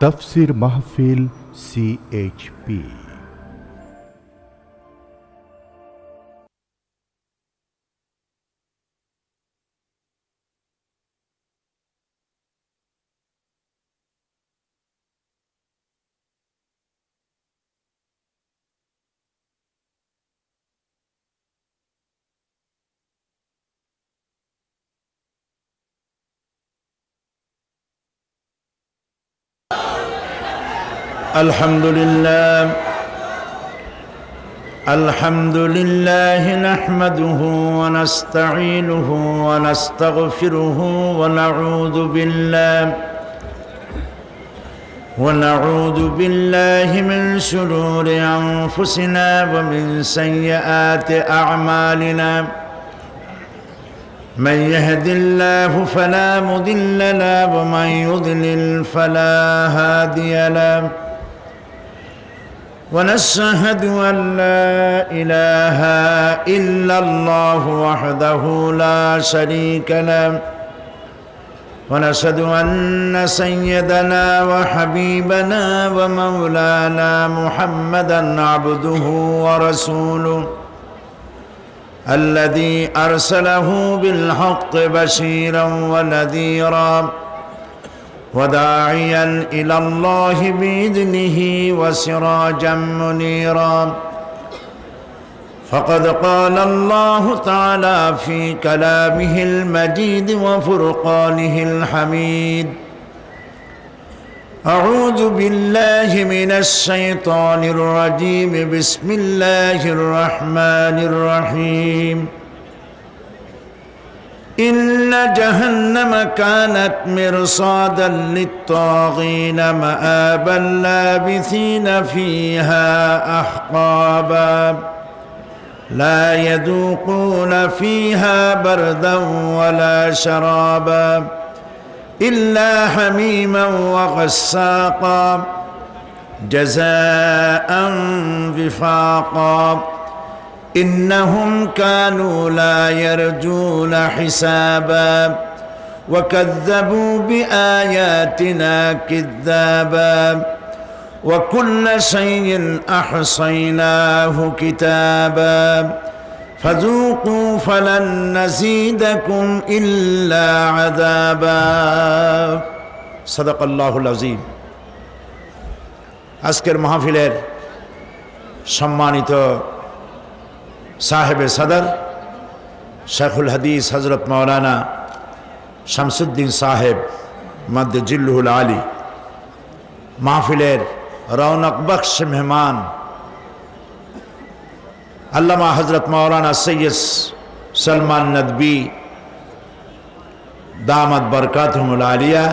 তাফসীর মাহফিল CHP। الحمد لله نحمده ونستعينه ونستغفره ونعوذ بالله من شرور أنفسنا ومن سيئات أعمالنا من يهد الله فلا مضل له ومن يضلل فلا هادي له ونشهد أن لا إله إلا الله وحده لا شريك له ونشهد أن سيدنا وحبيبنا ومولانا محمدا عبده ورسوله الذي أرسله بالحق بشيرا ونذيرا وداعيا إلى الله بإذنه وسراجا منيرا فقد قال الله تعالى في كلامه المجيد وفرقانه الحميد أعوذ بالله من الشيطان الرجيم بسم الله الرحمن الرحيم إن جهنم كانت مرصادا للطاغين مآبا لابثين فيها أحقابا لا يذوقون فيها بردا ولا شرابا إلا حميما وغساقا جزاء وفاقا إنهم كانوا لا يرجون حسابا وكذبوا بآياتنا كذابا وكل شيء أحصيناه كتابا فذوقوا فلن نزيدكم إلا عذابا صدق الله العظيم। আজকের মাহফিলের সম্মানিত সাহেবে সদর শেখুল হাদিস হজরত মৌলানা শামসুদ্দিন সাহেব মদ্দে জিল্লুহুল আলী, মাহফিলের রৌনক বখ্শ মেহমান আল্লামা হজরত মৌলানা সৈয়দ সলমান নদবী দামাত বরকাতুহুল আলিয়া,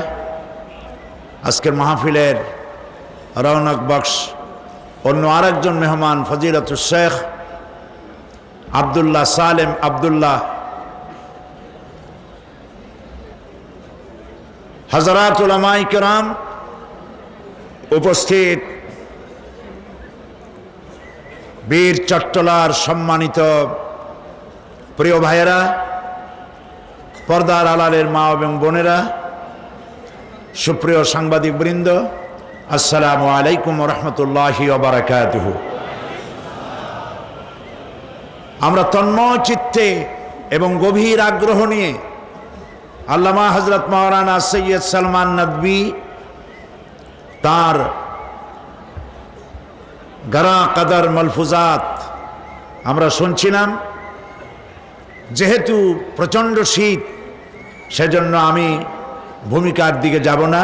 আজকের মাহফিলের রৌনক বখ্শ অন্য আরেকজন মেহমান ফজিলতুল শেখ আব্দুল্লাহ সালেম আব্দুল্লাহ, হযরত উলামায়ে কেরাম উপস্থিত, বীর চট্টলার সম্মানিত প্রিয় ভাইয়েরা, পর্দার আড়ালের মা এবং বোনেরা, সুপ্রিয় সাংবাদিক বৃন্দ, আসসালামু আলাইকুম ওয়া রাহমাতুল্লাহি ওয়া বারাকাতুহু। আমরা তন্ময় চিত্তে এবং গভীর আগ্রহ নিয়ে আল্লামা হযরত মাওলানা সৈয়দ সলমান নদভী তার গরা কদর মালফুজাত আমরা শুনছিলাম। যেহেতু প্রচণ্ড শীত, সেজন্য আমি ভূমিকার দিকে যাব না,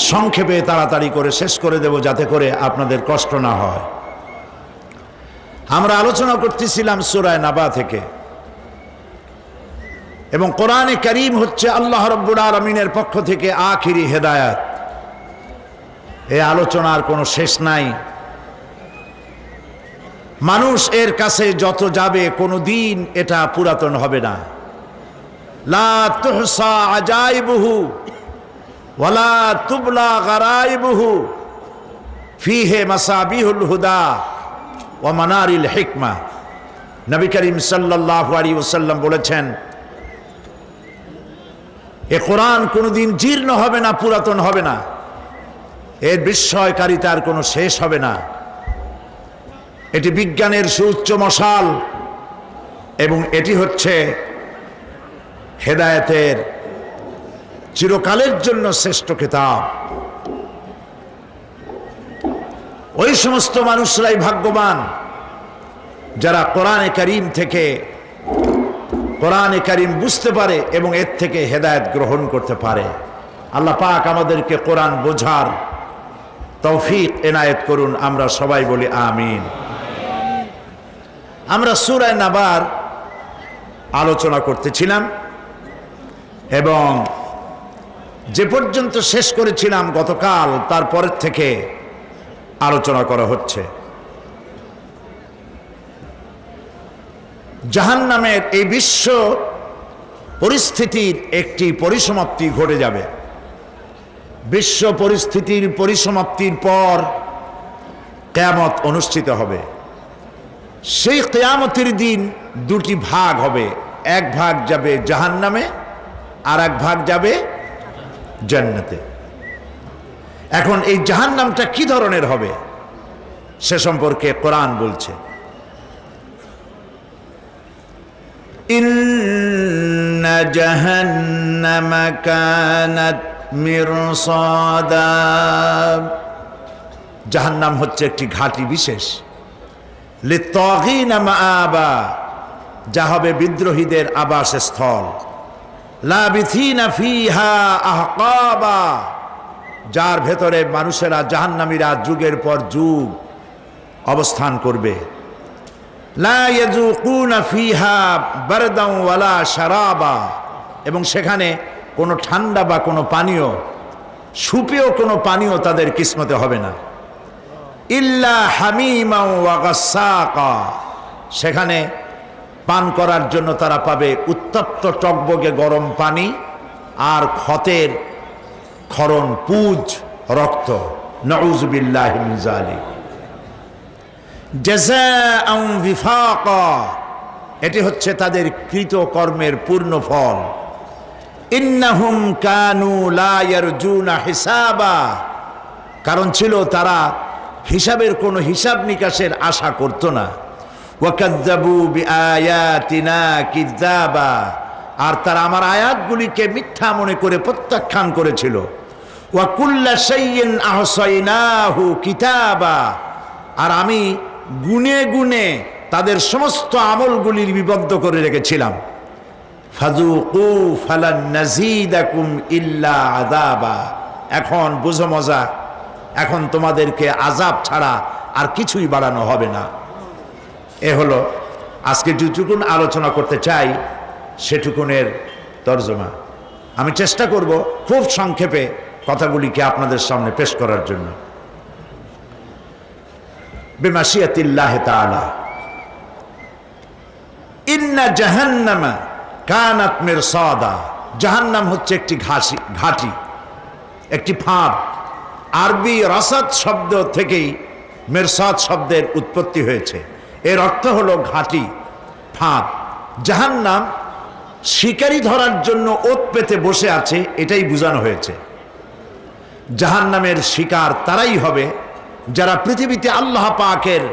সংক্ষেপে তাড়াতাড়ি করে শেষ করে দেব যাতে করে আপনাদের কষ্ট না হয়। আমরা আলোচনা করতেছিলাম সূরা নাবা থেকে, এবং কোরআনে কারীম হচ্ছে আল্লাহ রাব্বুল আলামিনের পক্ষ থেকে আখিরি হেদায়েত। এই আলোচনার কোনো শেষ নাই। মানুষ এর কাছে যত যাবে কোনো দিন এটা পুরাতন হবে না। লা তুহসা আজাইবুহু ওয়ালা তুবলা গারাইবুহু ফিহে মাসাবিহুল হুদা ওয়া মানারিল হিকমা। নবী করিম সাল্লাল্লাহু আলাইহি ওয়াসাল্লাম বলেছেন, এ কোরআন কোনোদিন জীর্ণ হবে না, পুরাতন হবে না। এর বিস্ময়কারিতার কোনো শেষ হবে না। এটি বিজ্ঞানের সুউচ্চ মশাল এবং এটি হচ্ছে হেদায়েতের চিরকালের জন্য শ্রেষ্ঠ কিতাব। ওই সমস্ত মানুষরাই ভাগ্যবান যারা কোরআনে কারীম থেকে কোরআনে কারীম বুঝতে পারে এবং এর থেকে হেদায়েত গ্রহণ করতে পারে। আল্লাহ পাক আমাদেরকে কোরআন বোঝার তৌফিক এনায়েত করুন। আমরা সবাই বলি আমিন। আমরা সূরা নাবার আলোচনা করতেছিলাম এবং যে পর্যন্ত শেষ করেছিলাম গতকাল, তারপরের থেকে আলোচনা করা হচ্ছে। জাহান্নামের এই বিশ্ব পরিস্থিতির একটি পরিসমাপ্তি ঘটে যাবে। বিশ্ব পরিস্থিতির পরিসমাপ্তির পর কিয়ামত অনুষ্ঠিত হবে। সেই কিয়ামতের দিন দুটি ভাগ হবে, এক ভাগ যাবে জাহান্নামে আর এক ভাগ যাবে জান্নাতে। এখন এই জাহান্নামটা কি ধরনের হবে সে সম্পর্কে কোরআন বলছে, ইন্না জাহান্নামা কানাত মিরসাদা। জাহান্নাম হচ্ছে একটি ঘাঁটি বিশেষ, লিত্তাগিনা মাআবা, যা হবে বিদ্রোহীদের আবাসস্থল, লাবিথিনা ফিহা আহকাবা, যার ভেতরে মানুষেরা জাহান্নামীরা যুগের পর যুগ অবস্থান করবে। লা ইয়াযুকুনা ফিহা বারদান ওয়ালা শারাবা, এবং সেখানে কোনো ঠান্ডা বা কোনো পানীয়, সুপেয় কোনো পানীয় তাদের কিসমতে হবে না। ইল্লা হামিমা ওয়া গাসসাকা, সেখানে পান করার জন্য তারা পাবে উত্তপ্ত টকবগে গরম পানি আর ক্ষতের ক্ষরণ পুজ রক্ত। নাউযু বিল্লাহি মিন যালিক। জাযাআন বিফাকা, এটি হচ্ছে তাদের কৃত কর্মের পূর্ণ ফল। ইন্নাহুম কানু লা ইয়ারজুনা হিসাবা, কারণ ছিল তারা হিসাবের কোনো হিসাব নিকাশের আশা করত না। ওয়াকাযযাবু বিআয়াতিনা কিযাবা, আর তারা আমার আয়াতগুলিকে মিথ্যা মনে করে প্রত্যাখ্যান করেছিল। ওয়া কুল্লা শাইইন আহসাইনাহু কিতাবা, আর আমি গুনে গুনে তাদের সমস্ত আমলগুলি লিপিবদ্ধ করে রেখেছিলাম। ফাযুকু ফালান নাযীদাকুম ইল্লা আযাবা, এখন বুঝো মজা, এখন তোমাদেরকে আযাব ছাড়া আর কিছুই বাড়ানো হবে না। এ হলো আজকে যেটুকুন আলোচনা করতে চাই সেটুকুনের তর্জমা। আমি চেষ্টা করব খুব সংক্ষেপে কথাগুলিকে আপনাদের সামনে পেশ করার জন্য। বিমাশিয়াতিল্লাহি তাআলা। ইন্না জাহান্নামা কানাত মিরসাদা, জাহান্নাম হচ্ছে একটি ঘাঁটি, একটি ফাঁদ। আরবি রাসাদ শব্দ থেকেই মিরসাদ শব্দের উৎপত্তি হয়েছে। এর অর্থ হলো ঘাঁটি, ফাঁদ। জাহান্নাম শিকারি ধরার জন্য ওত পেতে বসে আছে, এটাই বোঝানো হয়েছে। জাহান্নামের শিকার তারাই হবে যারা পৃথিবীতে আল্লাহ পাকের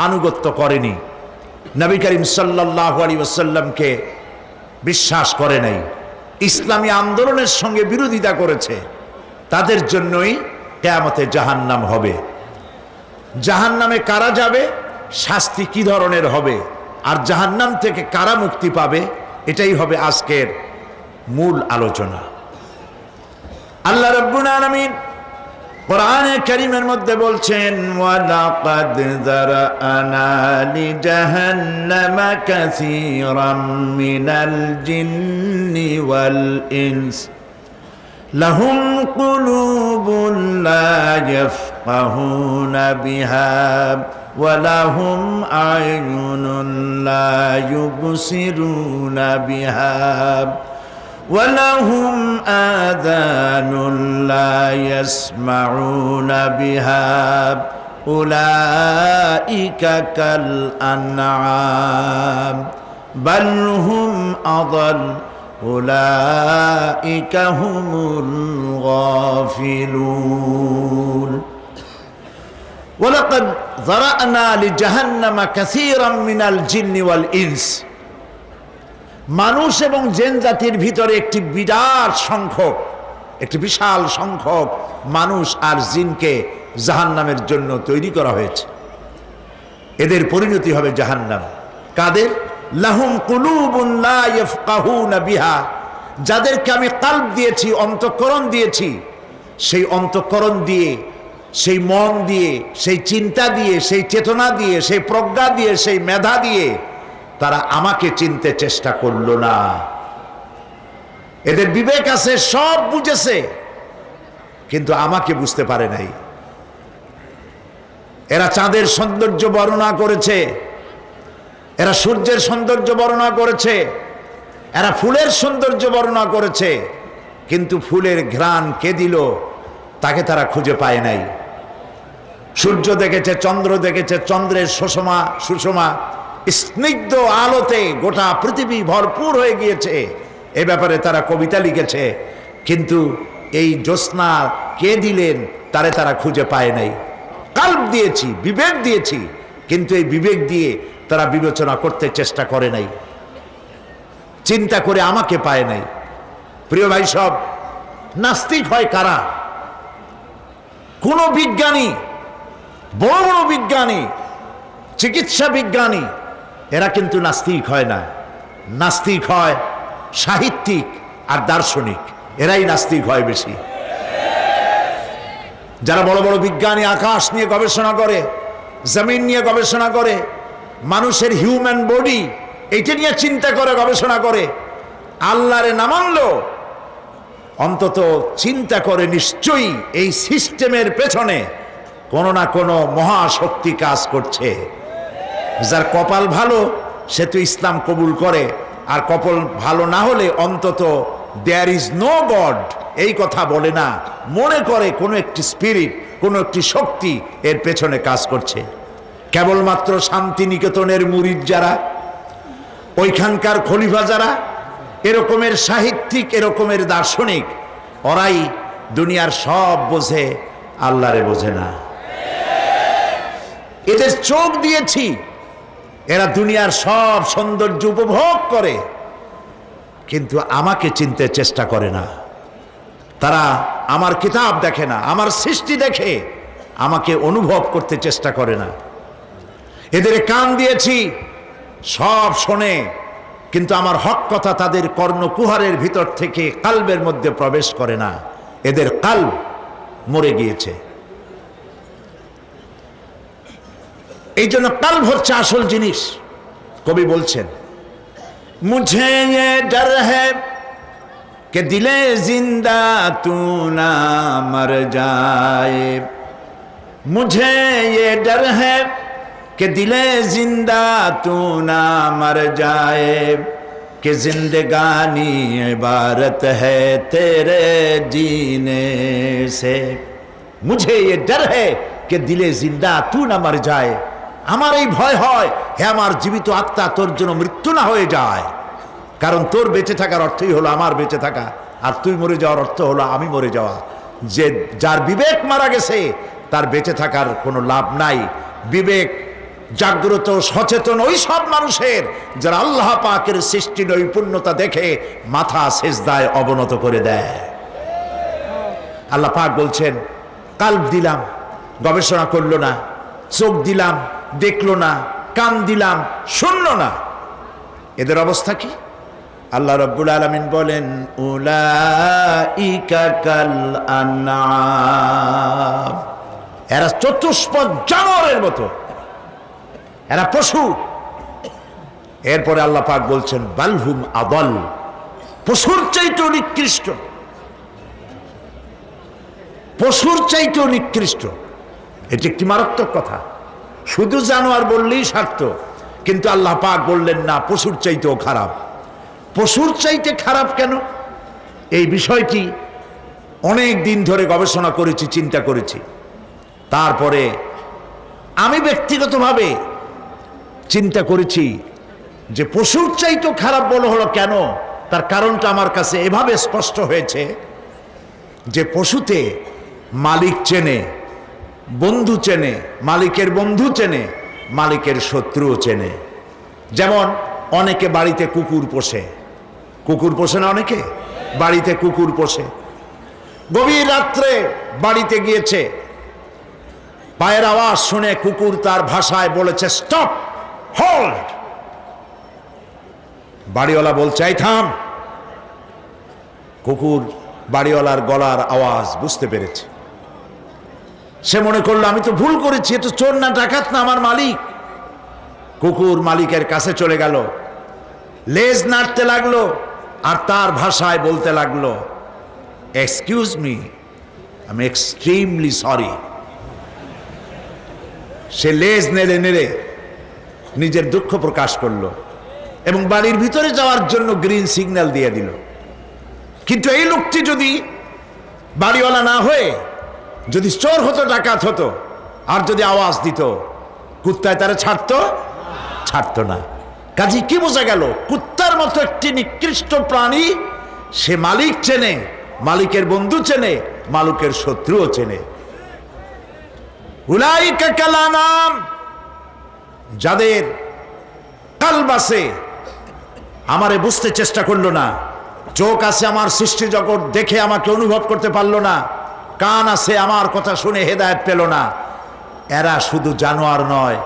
আনুগত্য করেনি, নবী করিম সাল্লাল্লাহু আলাইহি ওয়াসাল্লামকে বিশ্বাস করে নাই, ইসলামী আন্দোলনের সঙ্গে বিরোধিতা করেছে, তাদের জন্যই কিয়ামতে জাহান্নাম হবে। জাহান্নামে কারা যাবে, শাস্তি কি ধরনের হবে, আর জাহান্নাম থেকে কারা মুক্তি পাবে, এটাই হবে আজকের মূল আলোচনা। আল্লাহ রাব্বুল আলামিন কোরআনে কারীমের মধ্যে বলছেন, ওয়ালাকাদ যারানা লিজাহান্নামা কাসীরাম মিনাল জিন্নি ওয়াল ইনস লাহুম কুলুবুন লা ইয়াফকাহুনা বিহা ওয়া লাহুম আ'য়ুনুন লা ইউবসিরুনা বিহা ولهم آذان لا يسمعون بها أولئك كالأنعام بل هم أضل أولئك هم الغافلون। ওয়ালাকাদ যারা'না লিজাহান্নামা কাসীরাম মিনাল জিন্নি ওয়াল ইনস। মানুষ এবং জিন জাতির ভিতরে একটি বিশাল সংখ্যক মানুষ আর জিনকে জাহান্নামের জন্য তৈরি করা হয়েছে। এদের পরিণতি হবে জাহান্নাম। কাদের? লাহুম কুলুবুন লা ইয়াফকাহুনা বিহা, যাদেরকে আমি কালব দিয়েছি, অন্তঃকরণ দিয়েছি, সেই অন্তঃকরণ দিয়ে, সেই মন দিয়ে, সেই চিন্তা দিয়ে, সেই চেতনা দিয়ে, সেই প্রজ্ঞা দিয়ে, সেই মেধা দিয়ে তারা আমাকে চিনতে চেষ্টা করলো না। এদের বিবেক আছে, সব বুঝেছে, কিন্তু আমাকে বুঝতে পারে নাই। এরা চাঁদের সৌন্দর্য বর্ণনা করেছে, এরা সূর্যের সৌন্দর্য বর্ণনা করেছে, এরা ফুলের সৌন্দর্য বর্ণনা করেছে, কিন্তু ফুলের ঘ্রাণ কে দিল তাকে তারা খুঁজে পায় নাই। সূর্য দেখেছে, চন্দ্র দেখেছে, চন্দ্রের সুষমা স্নিগ্ধ আলোতে গোটা পৃথিবী ভরপুর হয়ে গিয়েছে, এ ব্যাপারে তারা কবিতা লিখেছে, কিন্তু এই জ্যোৎস্না কে দিলেন তারা খুঁজে পায় নাই। কাল্ব দিয়েছি, বিবেক দিয়েছি, কিন্তু এই বিবেক দিয়ে তারা বিবেচনা করতে চেষ্টা করে নাই, চিন্তা করে আমাকে পায় নাই। প্রিয় ভাই, সব নাস্তিক হয় কারা? কোন বিজ্ঞানী, বড় বড় বিজ্ঞানী, চিকিৎসা বিজ্ঞানী, এরা কিন্তু নাস্তিক হয় না। নাস্তিক হয় সাহিত্যিক আর দার্শনিক, এরাই নাস্তিক হয় বেশি। যারা বড় বড় বিজ্ঞানী আকাশ নিয়ে গবেষণা করে, জমিন নিয়ে গবেষণা করে, মানুষের হিউম্যান বডি এইটা নিয়ে চিন্তা করে, গবেষণা করে, আল্লাহরে না মানলো অন্তত চিন্তা করে নিশ্চয়ই এই সিস্টেমের পেছনে কোনো না কোনো মহাশক্তি কাজ করছে। যার কপাল ভালো সে তো ইসলাম কবুল করে, আর কপাল ভালো না হলে অন্তত দেয়ার ইজ নো গড এই কথা বলে না, মনে করে কোনো একটি স্পিরিট, কোনো একটি শক্তি এর পেছনে কাজ করছে। কেবলমাত্র শান্তিনিকেতনের মুরিদ যারা, ওইখানকার খলিফা যারা, এরকমের সাহিত্যিক, এরকমের দার্শনিক, ওরাই দুনিয়ার সব বোঝে, আল্লাহরে বোঝে না। এদের চোখ দিয়েছি, এরা দুনিয়ার সব সৌন্দর্য উপভোগ করে, কিন্তু আমাকে চিনতে চেষ্টা করে না। তারা আমার কিতাব দেখে না, আমার সৃষ্টি দেখে আমাকে অনুভব করতে চেষ্টা করে না। এদের কান দিয়েছি, সব শোনে, কিন্তু আমার হক কথা তাদের কর্ণকুহারের ভিতর থেকে কালবের মধ্যে প্রবেশ করে না। এদের কালব মরে গিয়েছে। এই জন্য কালব হচ্ছে আসল জিনিস। কবি বলছেন, মুঝে ये डर है कि दिले जिंदा तू ना मर जाए, मुझे ये डर है कि दिले जिंदा तू ना मर जाए, कि जिंदगानी इबारत है तेरे जीने से। मुझे ये डर है कि दिले जिंदा तू ना मर जाए, আমার এই ভয় হয়, হে আমার জীবিত আত্মা, তোর জন্য মৃত্যু না হয়ে যায়। কারণ তোর বেঁচে থাকার অর্থই হলো আমার বেঁচে থাকা, আর তুই মরে যাওয়ার অর্থ হলো আমি মরে যাওয়া। যে যার বিবেক মারা গেছে তার বেঁচে থাকার কোনো লাভ নাই। বিবেক জাগ্রত সচেতন ওই সব মানুষের যারা আল্লাহ পাকের সৃষ্টি নৈপুণ্যতা দেখে মাথা সেজদায় অবনত করে দেয়। আল্লাহ পাক বলছেন, কাল্ব দিলাম, গবেষণা করলো না, চোখ দিলাম, দেখলো না, কান দিলাম, শুনলো না। এদের অবস্থা কি? আল্লাহ রাব্বুল আলামিন বলেন, উলাইকা কাল আনআম, এরা চতুষ্পদ জানোয়ারের মতো, এরা পশু। এরপরে আল্লাহ পাক বলছেন, বালহুম আদাল, পশুর চাইতেও নিকৃষ্ট, পশুর চাইতেও নিকৃষ্ট। এটি একটি মারাত্মক কথা। শুধু জানোয়ার বললেই স্বার্থ, কিন্তু আল্লাহ পাক বললেন না, পশুর চাইতেও খারাপ। পশুর চাইতে খারাপ কেন? এই বিষয়টি অনেক দিন ধরে গবেষণা করেছি, চিন্তা করেছি। তারপরে আমি ব্যক্তিগতভাবে চিন্তা করেছি যে পশুর চাইতেও খারাপ বলা হলো কেন, তার কারণটা আমার কাছে এভাবে স্পষ্ট হয়েছে যে পশুতে মালিক চেনে, বন্ধু চেনে, মালিকের বন্ধু চেনে, মালিকের শত্রুও চেনে। যেমন অনেকে বাড়িতে কুকুর পোষে, কুকুর পোষে না, অনেকে বাড়িতে কুকুর পোষে। গভীর রাত্রে বাড়িতে গিয়েছে, পায়ের আওয়াজ শুনে কুকুর তার ভাষায় বলেছে স্টপ, হোল্ড। বাড়িওয়ালা বলছে এই থাম। কুকুর বাড়িওয়ালার গলার আওয়াজ বুঝতে পেরেছে। সে মনে করলো আমি তো ভুল করেছি, এ তো চোর না ডাকাত না, আমার মালিক। কুকুর মালিকের কাছে চলে গেল, লেজ নাড়তে লাগলো আর তার ভাষায় বলতে লাগলো excuse me, I am extremely sorry. সে লেজ নেড়ে নেড়ে নিজের দুঃখ প্রকাশ করলো এবং বাড়ির ভিতরে যাওয়ার জন্য গ্রিন সিগন্যাল দিয়ে দিল। কিন্তু এই লোকটি যদি বাড়িওয়ালা না হয়ে যদি চোর হতো, ডাকাত হতো, আর যদি আওয়াজ দিত, কুত্তায় তারা ছাড়তো না। কাজে কি বোঝা গেল? কুত্তার মতো একটি নিকৃষ্ট প্রাণী, সে মালিক চেনে, মালিকের বন্ধু চেনে, মালিকের শত্রুও চেনে। উলাইকা কালানাম, যাদের কালব আছে, আমারে বুঝতে চেষ্টা করলো না, চোখ আছে আমার সৃষ্টি জগৎ দেখে আমাকে অনুভব করতে পারলো না, কান আছে আমার কথা শুনে হেদায়েত পেল না, এরা শুধু জানোয়ার নয়,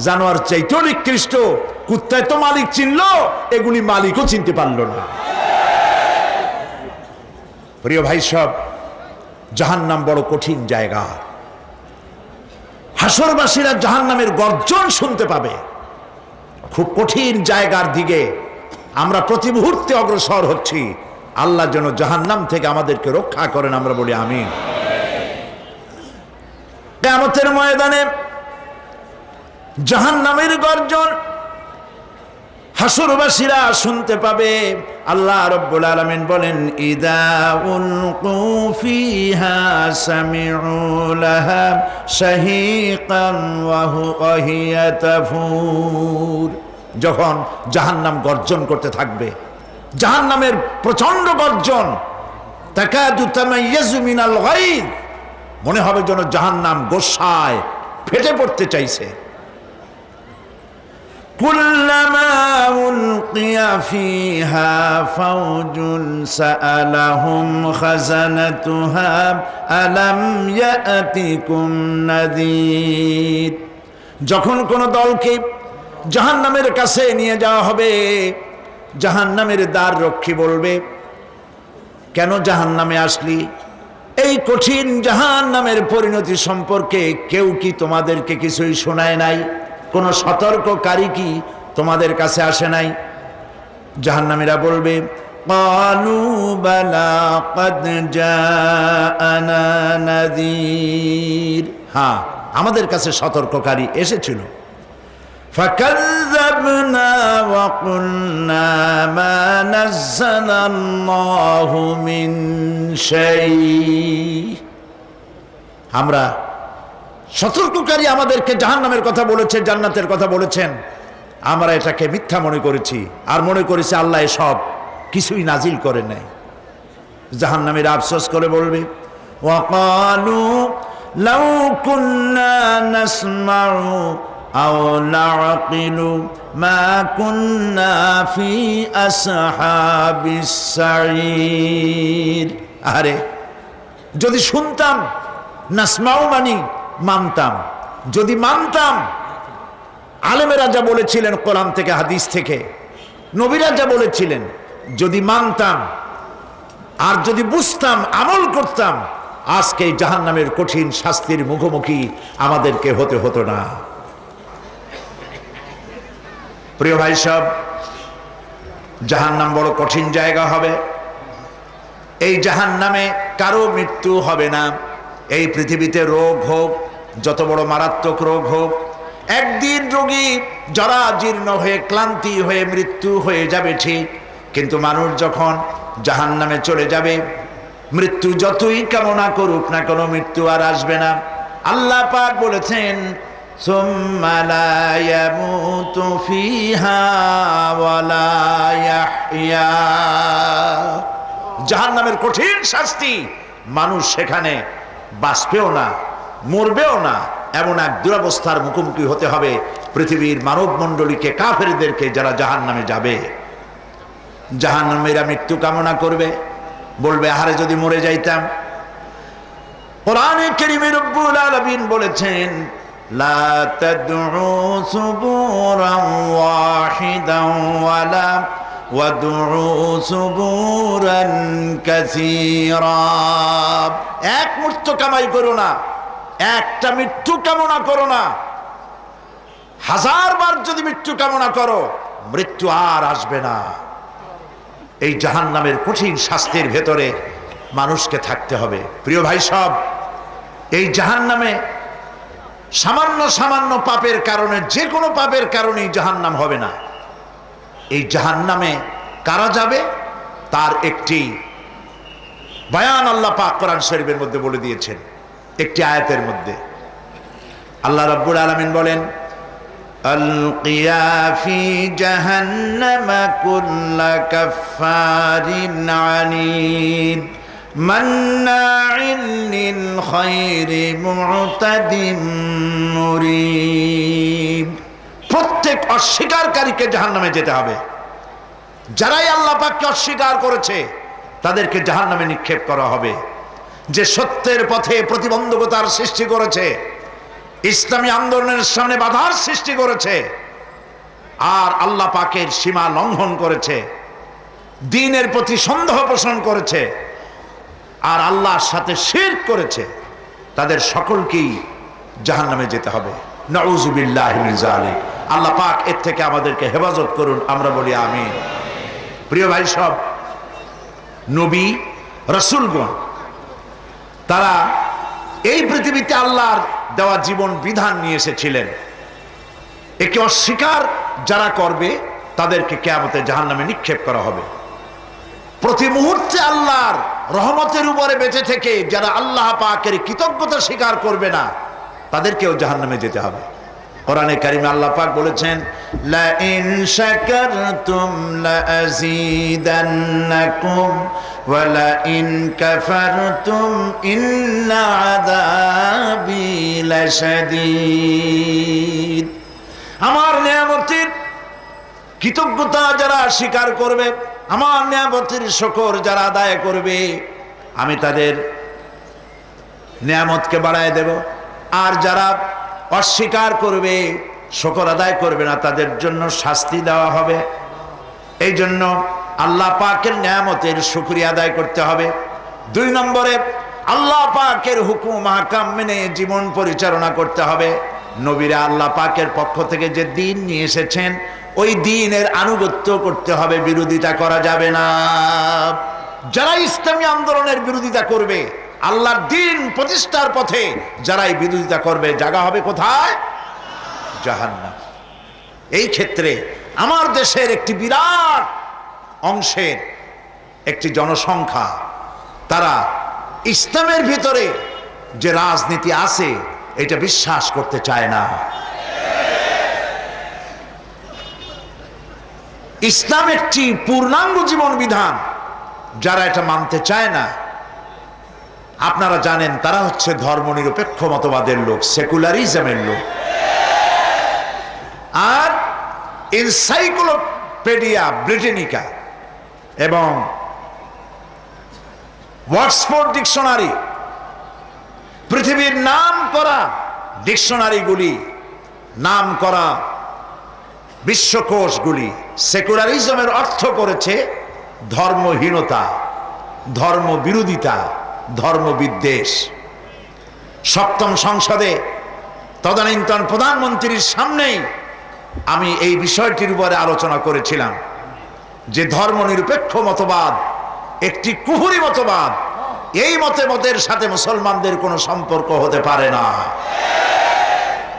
জানোয়ার চাইতেও নিকৃষ্ট। কুত্তায় তো মালিক চিনলো, এগুলি মালিকও চিনতে পারলো না। প্রিয় ভাই সব, জাহান্নাম বড় কঠিন জায়গা। হাসরবাসীরা জাহান্নামের গর্জন শুনতে পাবে। খুব কঠিন জায়গার দিকে আমরা প্রতি মুহূর্তে অগ্রসর হচ্ছি। আল্লাহ যেন জাহান্নাম থেকে আমাদেরকে রক্ষা করেন, আমরা বলি আমিন। কিয়ামতের ময়দানে জাহান্নামের গর্জন হাসরবাসীরা শুনতে পাবে। আল্লাহ রাব্বুল আলামিন বলেন ইদা উলকু ফিহা সামিউ লাহা শাহীকান ওয়া হিয়া তাফুর। যখন জাহান্নাম গর্জন করতে থাকবে, জাহান্নামের প্রচন্ড গর্জন, তাকাদু তামাইয়াজু মিনাল গায়দ, মনে হবে যেন জাহান্নাম গোসায় ফেটে পড়তে চাইছে। কুল্লামা উলকিয়া ফিহা ফাওজুন সাআলাহুম খাজানাতুহা আলাম ইয়াতিকুম নাযীর। যখন কোন দলকে জাহান্নামের কাছে নিয়ে যাওয়া হবে, জাহান্নামের দ্বার রক্ষী বলবে কেন জাহান্নামে আসলি? এই কঠিন জাহান্নামের পরিণতি সম্পর্কে কেউ কি তোমাদেরকে কিছুই শোনায় নাই? কোন সতর্ককারী কি তোমাদের কাছে আসে নাই? জাহান্নামীরা বলবে ক্বালু বালা ক্বাদ জাআনা নাযীর, হ্যাঁ আমাদের কাছে সতর্ককারী এসেছিল। ফাকাযযাবনা ওয়া কুলনা মা নাযালাল্লাহু মিন শাই, আমরা সতর্ককারী আমাদেরকে জাহান্নামের কথা বলেছে, জান্নাতের কথা বলেছেন, আমরা এটাকে মিথ্যা মনে করেছি আর মনে করেছি আল্লাহ সব কিছুই নাজিল করে নাই। জাহান্নামীরা আফসোস করে বলবে ওয়াকালু লাউ কুন্না নাসমাউ আও নাআকিলু মা কুন্না ফি আসহাবিস সাঈর। আরে যদি শুনতাম, নাসমাউ মানি মানতাম, যদি মানতাম, আলেমেরা যা বলেছিলেন কোরআন থেকে হাদিস থেকে, নবীরা যা বলেছিলেন, যদি মানতাম আর যদি বুঝতাম, আমল করতাম, আজকে জাহান্নামের কঠিন শাস্তির মুখোমুখি আমাদেরকে হতে হতো না। প্রিয় ভাই সব, জাহান্নাম বড় কঠিন জায়গা হবে। এই জাহান্নামে কারো মৃত্যু হবে না। এই পৃথিবীতে রোগ হোক, যত বড় মারাত্মক রোগ হোক, একদিন রোগী জরা জীর্ণ হয়ে ক্লান্তি হয়ে মৃত্যু হয়ে যাবে ঠিক, কিন্তু মানুষ যখন জাহান্নামে চলে যাবে, মৃত্যু যতই কামনা করুক না কোনো মৃত্যু আর আসবে না। আল্লাহ পাক বলেছেন সুম্মা লা ইয়ামুতু ফিহা ওয়া লা ইয়াহইয়া। জাহান্নামের কঠিন শাস্তি, মানুষ সেখানে বাঁচবেও না, মরবেও না, এমন এক দুরবস্থার মুখোমুখি হতে হবে পৃথিবীর মানব মণ্ডলীকে, কাফেরদেরকে, যারা জাহান্নামে যাবে। জাহান্নামীরা মৃত্যু কামনা করবে, বলবে আহারে যদি মরে যাইতাম। কোরআনে কারীমে রব্বুল আলামিন বলেছেন, লা তাদউ সুবুরান ওয়াহিদান ওয়ালা ওয়াদউ সুবুরান কাসীরা। এক মৃত্যু কামাই করো না, একটা মৃত্যু কামনা করো না। 1000 বার যদি মৃত্যু কামনা করো, মৃত্যু আর আসবে না। এই জাহান্নামের কঠিন শাস্তির ভেতরে মানুষকে থাকতে হবে। প্রিয় ভাই সব, এই জাহান্নামে সামান্য সামান্য পাপের কারণে, যে কোনো পাপের কারণেই জাহান্নাম হবে না। এই জাহান্নামে কারা যাবে তার একটি বয়ান আল্লাহ পাক কোরআন শরীফের মধ্যে বলে দিয়েছেন। একটি আয়াতের মধ্যে আল্লাহ রাব্বুল আলামিন বলেন, আলকিয়া ফি জাহান্নামা কুল্লা কাফফারিন আনিদ মান্নাইন লিল খায়রি মু'তাদিম মুরিব। প্রত্যেক অস্বীকারীকে জাহান্নামে যেতে হবে। যারাই আল্লাহ পাককে অস্বীকার করেছে তাদেরকে জাহান্নামে নিক্ষেপ করা হবে। যে সত্যের পথে প্রতিবন্ধকতার সৃষ্টি করেছে, ইসলামী আন্দোলনের সামনে বাধার সৃষ্টি করেছে, আর আল্লাহ পাকের সীমা লঙ্ঘন করেছে, দ্বীনের প্রতি সন্দেহ পোষণ করেছে, আর আল্লাহর সাথে শিরক করেছে, তাদের সকলকেই জাহান্নামে যেতে হবে। নাউযুবিল্লাহি মিন যালিক। আল্লাহ পাক এর থেকে আমাদেরকে হেফাজত করুন, আমরা বলি আমিন। প্রিয় ভাই সব, নবী রাসূলগণ তারা এই পৃথিবীতে আল্লাহর দেওয়া জীবন বিধান নিয়ে এসেছিলেন। একে অস্বীকার যারা করবে তাদেরকে কিয়ামতে জাহান্নামে নিক্ষেপ করা হবে। প্রতি মুহূর্তে আল্লাহর রহমতের উপরে বেঁচে থেকে যারা আল্লাহ পাকের কৃতজ্ঞতা স্বীকার করবে না তাদেরকেও জাহান্নামে যেতে হবে। কোরআনে কারিমে আল্লাহ পাক বলেছেন, লা ইন শাকারতুম লা আযীদান্নাকুম ওয়া লা ইন কাফারতুম ইন্না আযাবি লাশাদীদ। আমার নিয়ামতের কৃতজ্ঞতা যারা স্বীকার করবে, আমার নিয়ামতের শুকর যারা আদায় করবে, আমি তাদের নিয়ামতকে বাড়ায় দেব। আর যারা অস্বীকার করবে, শুকর আদায় করবে না, তাদের জন্য শাস্তি দেওয়া হবে। এই জন্য আল্লাহ পাকের নিয়ামতের শুকরিয়া আদায় করতে হবে। 2 নম্বরে আল্লাহ পাকের হুকুম আহকাম মেনে জীবন পরিচালনা করতে হবে। নবীরা আল্লাহ পাকের পক্ষ থেকে যে দ্বীন নিয়ে এসেছেন ওই দ্বীনের আনুগত্য করতে হবে, বিরোধিতা করা যাবে না। যারা ইসলামী আন্দোলনের বিরোধিতা করবে, আল্লাহর দ্বীন প্রতিষ্ঠার পথে যারাই বিরোধিতা করবে, জায়গা হবে কোথায়? জাহান্নাম। এই ক্ষেত্রে আমার দেশের একটি বিরাট অংশের একটি জনসংখ্যা তারা ইসলামের ভিতরে যে রাজনীতি আছে এটা বিশ্বাস করতে চায় না। ইসলাম একটি পূর্ণাঙ্গ জীবন বিধান, যারা এটা মানতে চায় না, আপনারা জানেন তারা হচ্ছে ধর্মনিরপেক্ষ মতবাদের লোক, সেকুলারিজমের লোক। আর এনসাইক্লোপিডিয়া ব্রিটানিকা এবং অক্সফোর্ড ডিকশনারি, পৃথিবীর নাম করা ডিকশনারিগুলি, নাম করা বিশ্বকোষগুলি সেকুলারিজমের অর্থ করেছে ধর্মহীনতা, ধর্মবিরোধিতা, ধর্মবিদ্বেষ। 7ম সংসদে তদানীন্তন প্রধানমন্ত্রীর সামনেই আমি এই বিষয়টির উপরে আলোচনা করেছিলাম যে ধর্মনিরপেক্ষ মতবাদ একটি কুফরি মতবাদ। এই মতের সাথে মুসলমানদের কোনো সম্পর্ক হতে পারে না।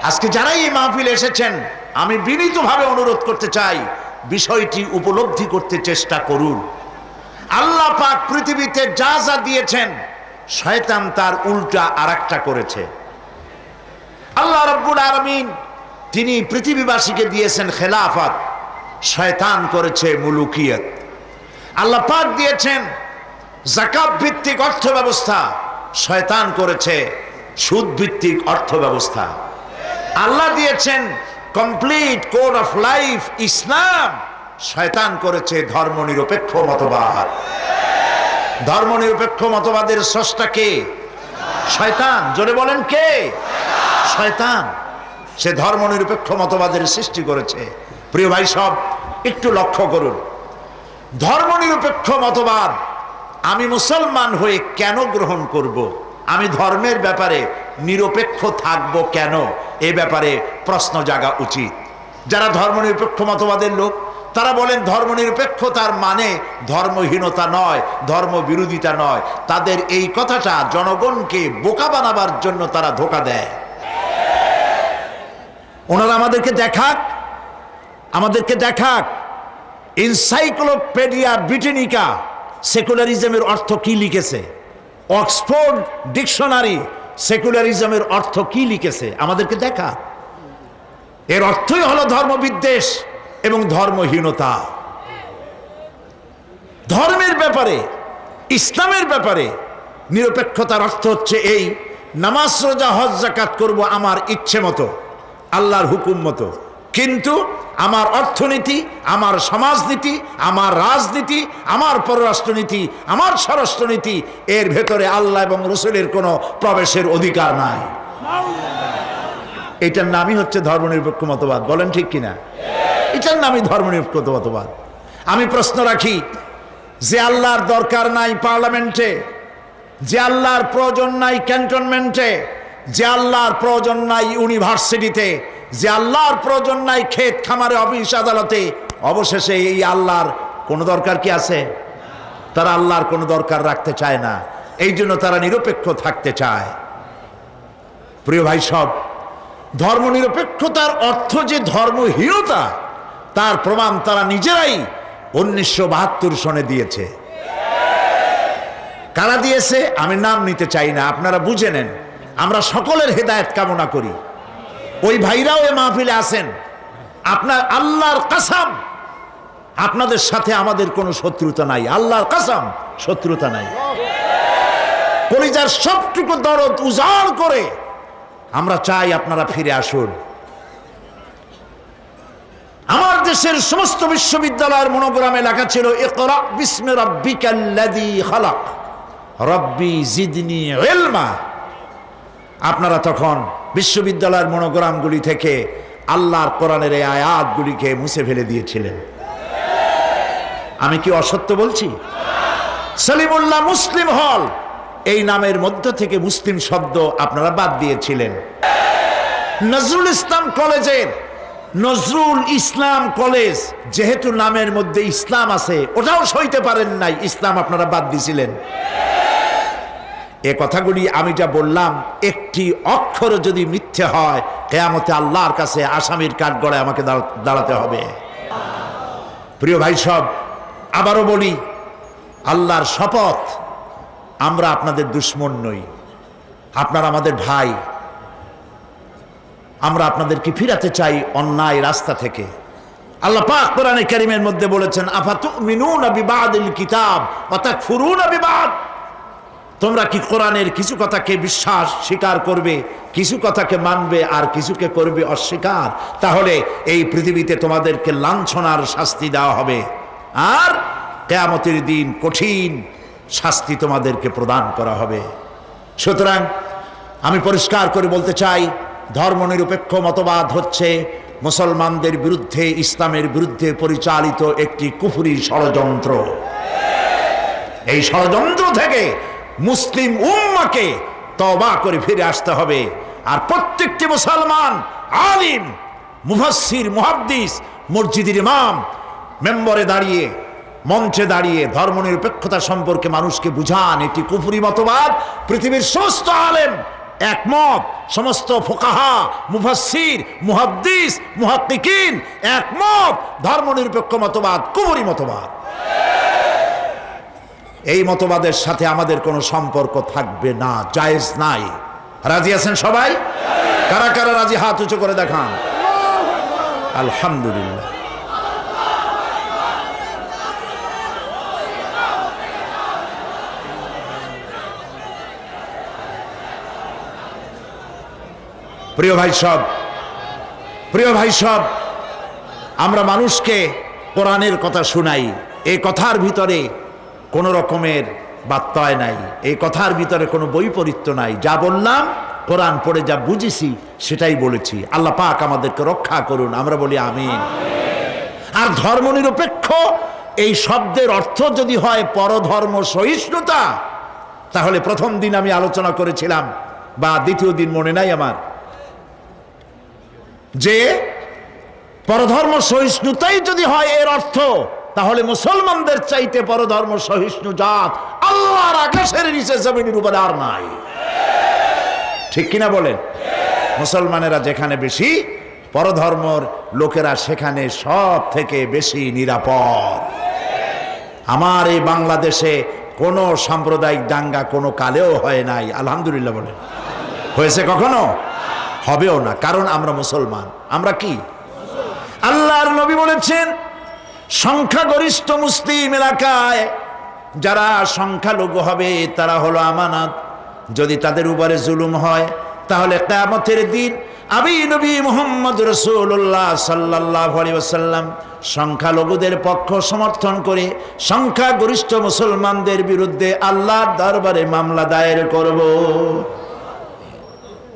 আজকে যারাই এই মাহফিলে এসেছেন, আমি বিনীতভাবে অনুরোধ করতে চাই, বিষয়টি উপলব্ধি করতে চেষ্টা করুন। আল্লাহ পাক পৃথিবীতে যা যা দিয়েছেন, শয়তান তার উল্টা আরেকটা করেছে। আল্লাহ রাব্বুল আলামিন তিনি পৃথিবীবাসীকে দিয়েছেন খেলাফত, শয়তান করেছে মুলুকিয়ত। আল্লাহ পাক দিয়েছেন যাকাত ভিত্তিক অর্থ ব্যবস্থা, শয়তান করেছে সুদ ভিত্তিক অর্থ ব্যবস্থা। আল্লাহ দিয়েছেন কমপ্লিট কোড অফ লাইফ ইসলাম, শয়তান করেছে ধর্মনিরপেক্ষ মতবাদ। ধর্মনিরপেক্ষ মতবাদের স্রষ্টা কে? শয়তান। জোরে বলেন কে? শয়তান। সে ধর্মনিরপেক্ষ মতবাদের সৃষ্টি করেছে। প্রিয় ভাই সব একটু লক্ষ্য করুন, ধর্মনিরপেক্ষ মতবাদ আমি মুসলমান হয়ে কেন গ্রহণ করব? আমি ধর্মের ব্যাপারে নিরপেক্ষ থাকব কেন? এ ব্যাপারে প্রশ্ন জাগা উচিত। যারা ধর্মনিরপেক্ষ মতবাদের লোক তারা বলেন ধর্মনিরপেক্ষতার মানে ধর্মহীনতা নয়, ধর্মবিরোধিতা নয়। তাদের এই কথাটা জনগণকে বোকা বানাবার জন্য তারা ধোঁকা দেয়। ওনারা আমাদেরকে দেখাক এনসাইক্লোপিডিয়া ব্রিটানিকা সেকুলারিজমের অর্থ কি লিখেছে, অক্সফোর্ড ডিকশনারি সেকুলারিজমের অর্থ কি লিখেছে, আমাদেরকে দেখা। এর অর্থই হলো ধর্মবিদ্বেষ এবং ধর্মহীনতা। ধর্মের ব্যাপারে, ইসলামের ব্যাপারে নিরপেক্ষতার অর্থ হচ্ছে এই, নামাজ রোজা হজ যাকাত করব আমার ইচ্ছে মতো, আল্লাহর হুকুম মতো, কিন্তু আমার অর্থনীতি, আমার সমাজনীতি, আমার রাজনীতি, আমার পররাষ্ট্রনীতি, আমার স্বরাষ্ট্রনীতি, এর ভেতরে আল্লাহ এবং রসুলের কোনো প্রবেশের অধিকার নাই। এটার নামই হচ্ছে ধর্মনিরপেক্ষ মতবাদ। বলেন ঠিক কিনা? এটার নামই ধর্মনিরপেক্ষ মতবাদ। আমি প্রশ্ন রাখি, যে আল্লাহর দরকার নাই পার্লামেন্টে, যে আল্লাহর প্রয়োজন নাই ক্যান্টনমেন্টে, যে আল্লাহর প্রয়োজন নাই ইউনিভার্সিটিতে, যে আল্লাহর প্রয়োজন নাই ক্ষেত খামারে অফিস আদালতে, অবশেষে এই আল্লাহর কোনো দরকার কি আছে? তারা আল্লাহর কোনো দরকার রাখতে চায় না, এই জন্য তারা নিরপেক্ষ থাকতে চায়। প্রিয় ভাই সব, ধর্মনিরপেক্ষতার অর্থ যে ধর্মহীনতা, তার প্রমাণ তারা নিজেরাই 1972 সনে দিয়েছে। কারা দিয়েছে আমি নাম নিতে চাই না, আপনারা বুঝে নেন। আমরা সকলের হেদায়েত কামনা করি। ওই ভাইরাও এ মাহফিলে আছেন। আপনার আল্লাহর কসম, আপনাদের সাথে আমাদের কোনো শত্রুতা নাই, আল্লাহর কসম শত্রুতা নাই। কলিজার সবটুকু দরদ উজাড় করে আমরা চাই আপনারা ফিরে আসুন। আমার দেশের সমস্ত বিশ্ববিদ্যালয়ের মনোগ্রামে লেখা ছিল ইকরা বিসমি রাব্বিকাল্লাযী খালাক রব্বি জিদনি ইলমা। আপনারা তখন বিশ্ববিদ্যালয়ের মনোগ্রামগুলি থেকে আল্লাহর কোরআনের এই আয়াতগুলিকে মুছে ফেলে দিয়েছিলেন। আমি কি অসত্য বলছি? সলিমুল্লাহ মুসলিম হল, এই নামের মধ্য থেকে মুসলিম শব্দ আপনারা বাদ দিয়েছিলেন। নজরুল ইসলাম কলেজের নজরুল ইসলাম কলেজ, যেহেতু নামের মধ্যে ইসলাম আছে, ওটাও সইতে পারেন নাই, ইসলাম আপনারা বাদ দিয়েছিলেন। এ কথাগুলি আমি যা বললাম, একটি অক্ষর যদি মিথ্যে হয়, কিয়ামতে আল্লাহর কাছে আসামির কাঠগড়ায় আমাকে দাঁড়াতে হবে। প্রিয় ভাই সব, আবারও বলি, আল্লাহর শপথ, আমরা আপনাদের দুশমন নই, আপনারা আমাদের ভাই। আমরা আপনাদেরকে ফিরাতে চাই অন্যায় রাস্তা থেকে। আল্লাহ পাক কোরআনে কারীমের মধ্যে বলেছেন, আফাতুমিনুনা বিবাদিল কিতাব ওয়া তাকফুরুনা বিবাদ। তোমরা কি কোরআনের কিছু কথাকে বিশ্বাস স্বীকার করবে, কিছু কথাকে মানবে, আর কিছুকে করবে অস্বীকার? তাহলে এই পৃথিবীতে তোমাদেরকে লাঞ্ছনার শাস্তি দেওয়া হবে, আর কিয়ামতের দিন কঠিন শাস্তি তোমাদেরকে প্রদান করা হবে। সুতরাং আমি পরিষ্কার করে বলতে চাই, ধর্মনিরপেক্ষ মতবাদ হচ্ছে মুসলমানদের বিরুদ্ধে, ইসলামের বিরুদ্ধে পরিচালিত একটি কুফরি ষড়যন্ত্র। এই ষড়যন্ত্র থেকে মুসলিম উম্মাহকে তওবা করে ফিরে আসতে হবে। আর প্রত্যেকটি মুসলমান আলিম, মুফাসসির, মুহাদ্দিস, মসজিদের ইমাম মেম্বরে দাঁড়িয়ে, মঞ্চে দাঁড়িয়ে ধর্মনিরপেক্ষতা সম্পর্কে মানুষকে বুঝান। এটি কুফরি মতবাদ। পৃথিবীর সমস্ত আলেম একমত, সমস্ত ফুকাহা, মুফাসসির, মুহাদ্দিস, মুহাক্কিকিন একমত, ধর্মনিরপেক্ষ মতবাদ কুফরি মতবাদ। এই মতবাদের সাথে আমাদের কোনো সম্পর্ক থাকবে না, জায়েজ নাই। রাজি আছেন সবাই? কারা কারা রাজি হাত উঁচু করে দেখান। আলহামদুলিল্লাহ। প্রিয় ভাই সব, আমরা মানুষকে কোরআনের কথা শুনাই, এই কথার ভিতরে কোনো রকমের বাত্যয় নাই, এই কথার ভিতরে কোনো বৈপরীত্য নাই। যা বললাম কোরআন পড়ে যা বুঝেছি সেটাই বলেছি। আল্লাহ পাক আমাদেরকে রক্ষা করুন, আমরা বলি আমিন। আর ধর্মনিরপেক্ষ এই শব্দের অর্থ যদি হয় পরধর্ম সহিষ্ণুতা, তাহলে প্রথম দিন আমি আলোচনা করেছিলাম, বা দ্বিতীয় দিন মনে নাই আমার, যে পরধর্ম সহিষ্ণুতাই যদি হয় এর অর্থ, তাহলে মুসলমানদের চাইতে পরধর্ম সহিষ্ণু জাত আল্লাহর আকাশের নিচে জমিনের উপরে আর নাই। ঠিক কিনা বলেন? মুসলমানেরা যেখানে বেশি, পরধর্মর লোকেরা সেখানে সব থেকে বেশি নিরাপদ। আমার এই বাংলাদেশে কোনো সাম্প্রদায়িক দাঙ্গা কোনো কালেও হয় নাই, আলহামদুলিল্লাহ বলেন। হয়েছে কখনো? হবেও না, কারণ আমরা মুসলমান। আমরা কি? আল্লাহর নবী বলেছেন, সংখ্যাগরিষ্ঠ মুসলিম এলাকায় যারা সংখ্যালঘু হবে তারা হলো আমানত। যদি তাদের উপরে জুলুম হয়, তাহলে কিয়ামতের দিন আমি নবী মুহাম্মদ রাসূলুল্লাহ সাল্লাল্লাহু আলাইহি ওয়াসাল্লাম সংখ্যালঘুদের পক্ষ সমর্থন করে সংখ্যাগরিষ্ঠ মুসলমানদের বিরুদ্ধে আল্লাহর দরবারে মামলা দায়ের করব।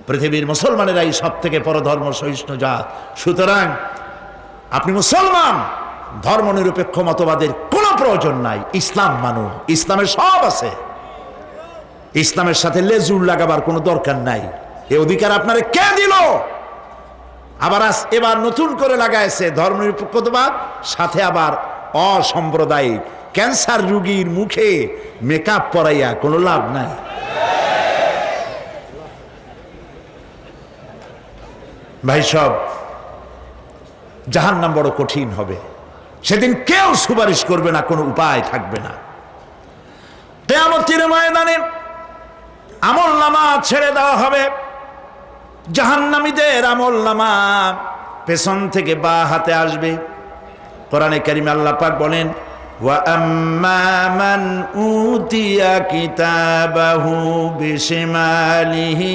পৃথিবীর মুসলমানেরাই সব থেকে পরধর্ম সহিষ্ণু জাত। সুতরাং আপনি মুসলমান, ধর্মনিরপেক্ষ মতবাদের কোনো প্রয়োজন নাই। ইসলাম মানুন, ইসলামের সব আছে, ইসলামের সাথে লেজুর লাগাবার কোনো দরকার নাই। এই অধিকার আপনারে কে দিল? আবার এবার নতুন করে লাগাইছে ধর্মনিরপেক্ষতাবাদ, সাথে আবার অসাম্প্রদায়িক। ক্যান্সার রোগীর মুখে মেকআপ পরাইয়া কোনো লাভ নাই। ভাই সব, জাহান্নাম বড় কঠিন হবে। সেদিন কেউ সুপারিশ করবে না, কোনো উপায় থাকবে না। কিয়ামতের ময়দানে আমলনামা ছেড়ে দেওয়া হবে। জাহান্নামীদের আমলনামা পেছন থেকে বা হাতে আসবে। কোরআনে কারিমে আল্লাহ পাক বলেন, ওয়া আম্মা মান উতিয়া কিতাবাহু বিশিমালিহি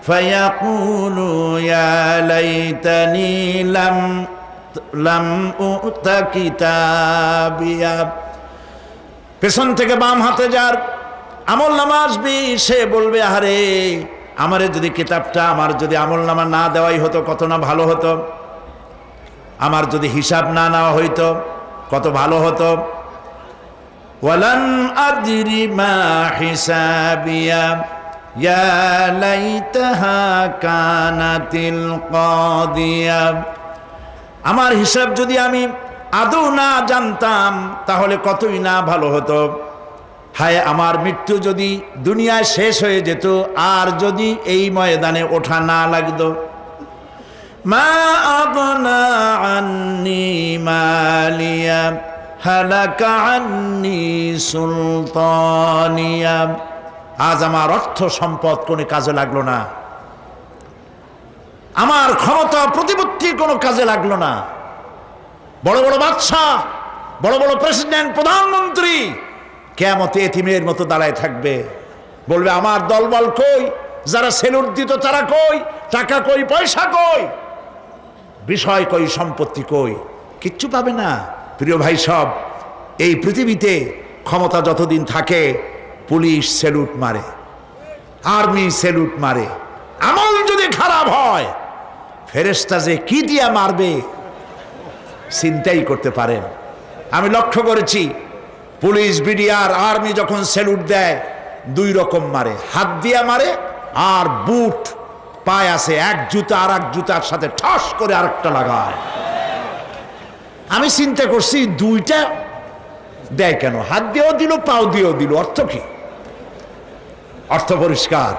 ফায়াকুলু ইয়া লাইতানি লাম উতা কিতাবিয়া। পেছন থেকে বাম হাতে যার আমলনামা আসবে, সে বলবে, আরে আমারে যদি কিতাবটা, আমার যদি আমলনামা না দেওয়াই হতো কত না ভালো হতো, আমার যদি হিসাব না নেওয়া হইতো কত ভালো হতো। ওয়ালান আদরি মা হিসাবিয়া ইয়া লাইতাহা কানাতিল কাদিয়া। আমার হিসাব যদি আমি আদৌ না জানতাম তাহলে কতই না ভালো হতো। হায় আমার মৃত্যু যদি দুনিয়ায় শেষ হয়ে যেত, আর যদি এই ময়দানে ওঠা না লাগতো। মা আগনা আন্নি মালিয়া হালাকা আন্নি সুলতানিয়া। আজ আমার অর্থ সম্পদ কোনো কাজে লাগলো না, আমার ক্ষমতা প্রতিপত্তি কোনো কাজে লাগলো না। বড় বড় বাদশা, বড় বড় প্রেসিডেন্ট, প্রধানমন্ত্রী কিয়ামতে এতিমের মতো দাঁড়ায় থাকবে, বলবে আমার দলবল কই, যারা সেলুট দিত তারা কই, টাকা কই, পয়সা কই, বিষয় কই, সম্পত্তি কই, কিচ্ছু পাবে না। প্রিয় ভাই সব, এই পৃথিবীতে ক্ষমতা যতদিন থাকে পুলিশ সেলুট মারে, আর্মি সেলুট মারে। আমল যদি খারাপ হয় ফেরেশতা যে কি দিয়া মারবে চিন্তাই করতে পারেন। আমি লক্ষ্য করেছি, পুলিশ, বিডিআর, আর্মি যখন সেলুট দেয় দুই রকম মারে, হাত দিয়া মারে আর বুট পায় আছে, এক জুতা আর এক জুতার সাথে ঠাস করে আরেকটা লাগায়। আমি চিন্তা করছি দুইটা দেয় কেন? হাত দিয়েও দিল, পাও দিয়েও দিল, অর্থ কি? অর্থ পরিষ্কার।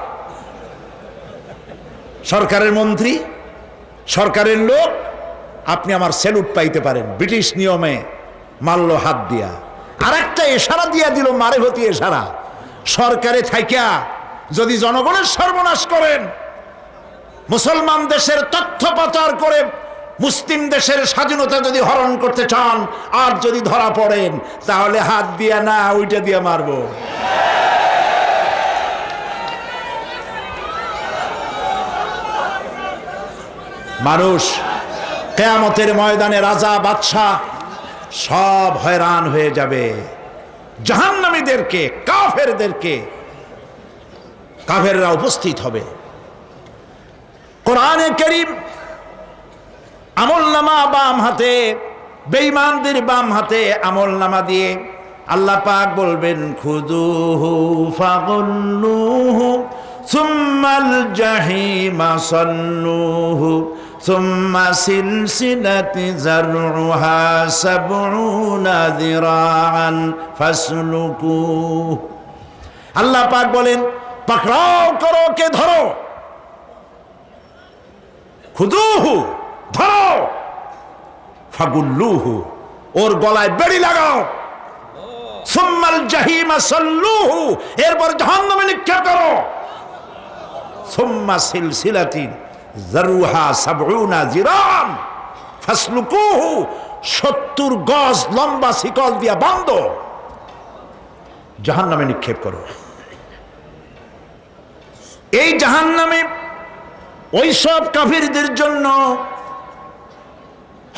সরকারের মন্ত্রী, সরকারের লোক, আপনি আমার সেলুট পাইতে পারেন, ব্রিটিশ নিয়মে মারল হাত দিয়া, আর একটা ইশারা দিয়া দিল, মারে হতি ইশারা। সরকারে থাইকা যদি জনগণের সর্বনাশ করেন, মুসলমান দেশের তথ্য পাচার করে মুসলিম দেশের স্বাধীনতা যদি হরণ করতে চান, আর যদি ধরা পড়েন, তাহলে হাত দিয়া না ওইটা দিয়া মারবো। মানুষ কিয়ামতের ময়দানে রাজা বাদশাহ সব হয়রান হয়ে যাবে। জাহান্নামীদেরকে, কাফেরদেরকে, কাফেররা উপস্থিত হবে। কোরআনে কারীম আমলনামা বাম হাতে, বেঈমানদের বাম হাতে আমলনামা দিয়ে আল্লাহ পাক বলবেন, খুযুহু ফাগুল্লুহু সুম্মাল জাহিমা সাল্লুহু সুম্মা সিলসিলাতি যারউহা সাবউনা যিরাআন ফাসলুকুহু। আল্লাহ পাক বলেন, পাকড়াও করো, কে ধরো, খুযুহু ধরো, ফাগুল্লুহু ওর গলায় বেড়ি লাগাও, সুম্মাল জাহিমা সাল্লুহু এরপর জাহান্নামে নিক্ষেপ করো, সুম্মা সিলসিলাতিন যারউহা সাবউনা যিরাআন ফাসলুকুহু 70 গজ লম্বা শিকল দিয়া বাঁধো, জাহান্নামে নিক্ষেপ করো। এই জাহান্নামে ওই সব কাফিরদের জন্য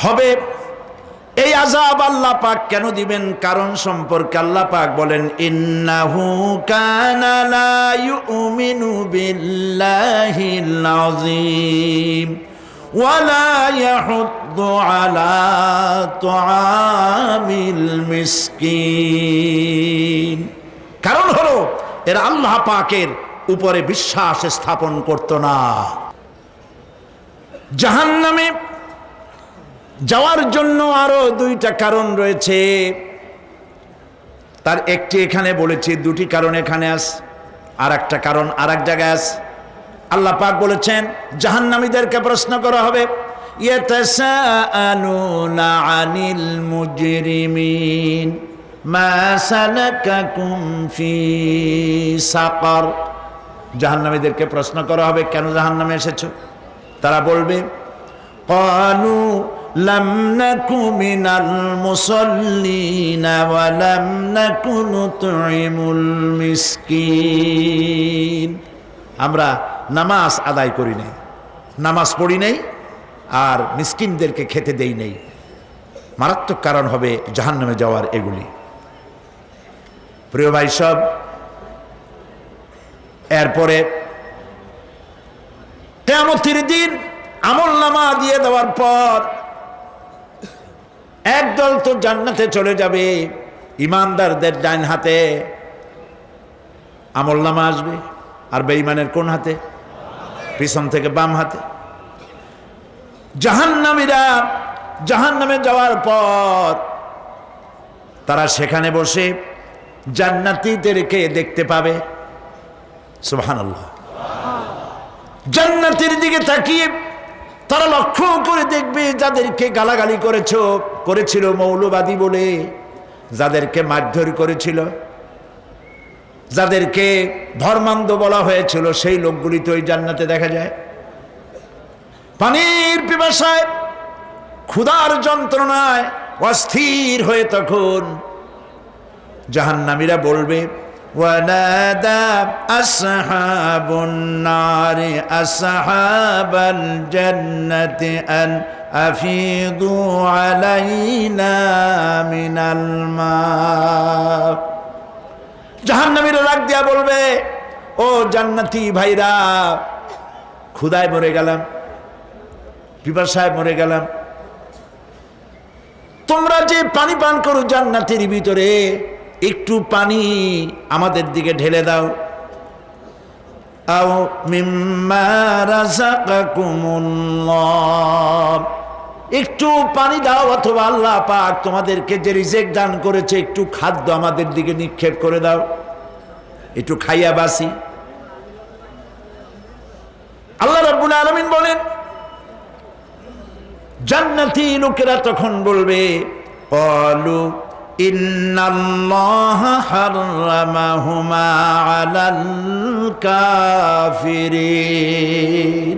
হবে। এই আযাব আল্লাহ পাক কেন দিবেন, কারণ সম্পর্কে আল্লাহ পাক বলেন, ইন্নাহু কানা লা ইউমিনু বিল্লাহিল আযীম ওয়া লা ইয়াহুদ্দু আলা তুআমিল মিসকিন। কারণ হলো এরা আল্লাহ পাকের উপরে বিশ্বাস স্থাপন করত না। জাহান্নামে যাওয়ার জন্য আরো 2টা কারণ রয়েছে, তার একটি এখানে বলেছি, 2টি কারণ এখানে আছে, আর একটা কারণ আর এক জায়গায় আছে। আল্লাহ পাক বলেছেন জাহান্নামীদেরকে প্রশ্ন করা হবে, ইয়াতাসাআলুনা আনিল মুজরিমিন মা সালাকাকুম ফি সাকার। জাহান্নামীদেরকে প্রশ্ন করা হবে, কেন জাহান্নামে এসেছো? তারা বলবে, ক্বালু লাম নাকু মিনাল মুসাল্লিনা ওয়া লাম নাকু নুতঈমুল মিসকিন। আমরা নামাজ আদায় করি নাই, নামাজ পড়ি নাই, আর মিসকিনদেরকে খেতে দেই নাই। মারাত্মক কারণ হবে জাহান্নামে যাওয়ার এগুলি। প্রিয় ভাই সব, এরপরে কিয়ামতের দিন আমলনামা দিয়ে দেওয়ার পর একদল তো জান্নাতে চলে যাবে, ইমানদারদের ডান হাতে আমলনামা আসবে, আর বেঈমানের কোন হাতে? পিছন থেকে বাম হাতে। জাহান্নামীরা জাহান্নামে যাওয়ার পর তারা সেখানে বসে জান্নাতীদেরকে দেখতে পাবে। সুবহানাল্লাহ। জান্নাতের দিকে তাকিয়ে তারা লক্ষ্য করে দেখবে, যাদেরকে গালাগালি করেছিল মৌলবাদী বলে, যাদেরকে মারধর করেছিল, যাদেরকে ধর্মান্ধ বলা হয়েছিল, সেই লোকগুলি তো ওই জান্নাতে দেখা যায়। পানির পিপাসায়, ক্ষুধার যন্ত্রণায় অস্থির হয়ে তখন জাহান্নামীরা বলবে, ওয়ানাদা আসহাবুন নারি আসহাবাল জান্নাতি আন আফিদু আলাইনা মিনাল মা। জাহান্নামীরা রাগ দিয়া বলবে, ও জান্নাতি ভাইরা, ক্ষুধায় মরে গেলাম, পিপাসায় মরে গেলাম, তোমরা যে পানি পান করো জান্নাতের ভিতরে, একটু পানি আমাদের দিকে ঢেলে দাও। আও মিম্মা রাযাকাকুমুল্লাহ, একটু পানি দাও, অথবা আল্লাহ পাক তোমাদেরকে যে রিজিক দান করেছে একটু খাদ্য আমাদের দিকে নিক্ষেপ করে দাও, একটু খাইয়া বাসি। আল্লাহ রাব্বুল আলামিন বলেন, জান্নাতি লোকেরা তখন বলবে, ক্বালু ইন্নাল্লাহা হাররামাহুমা আলাল কাফিরিন।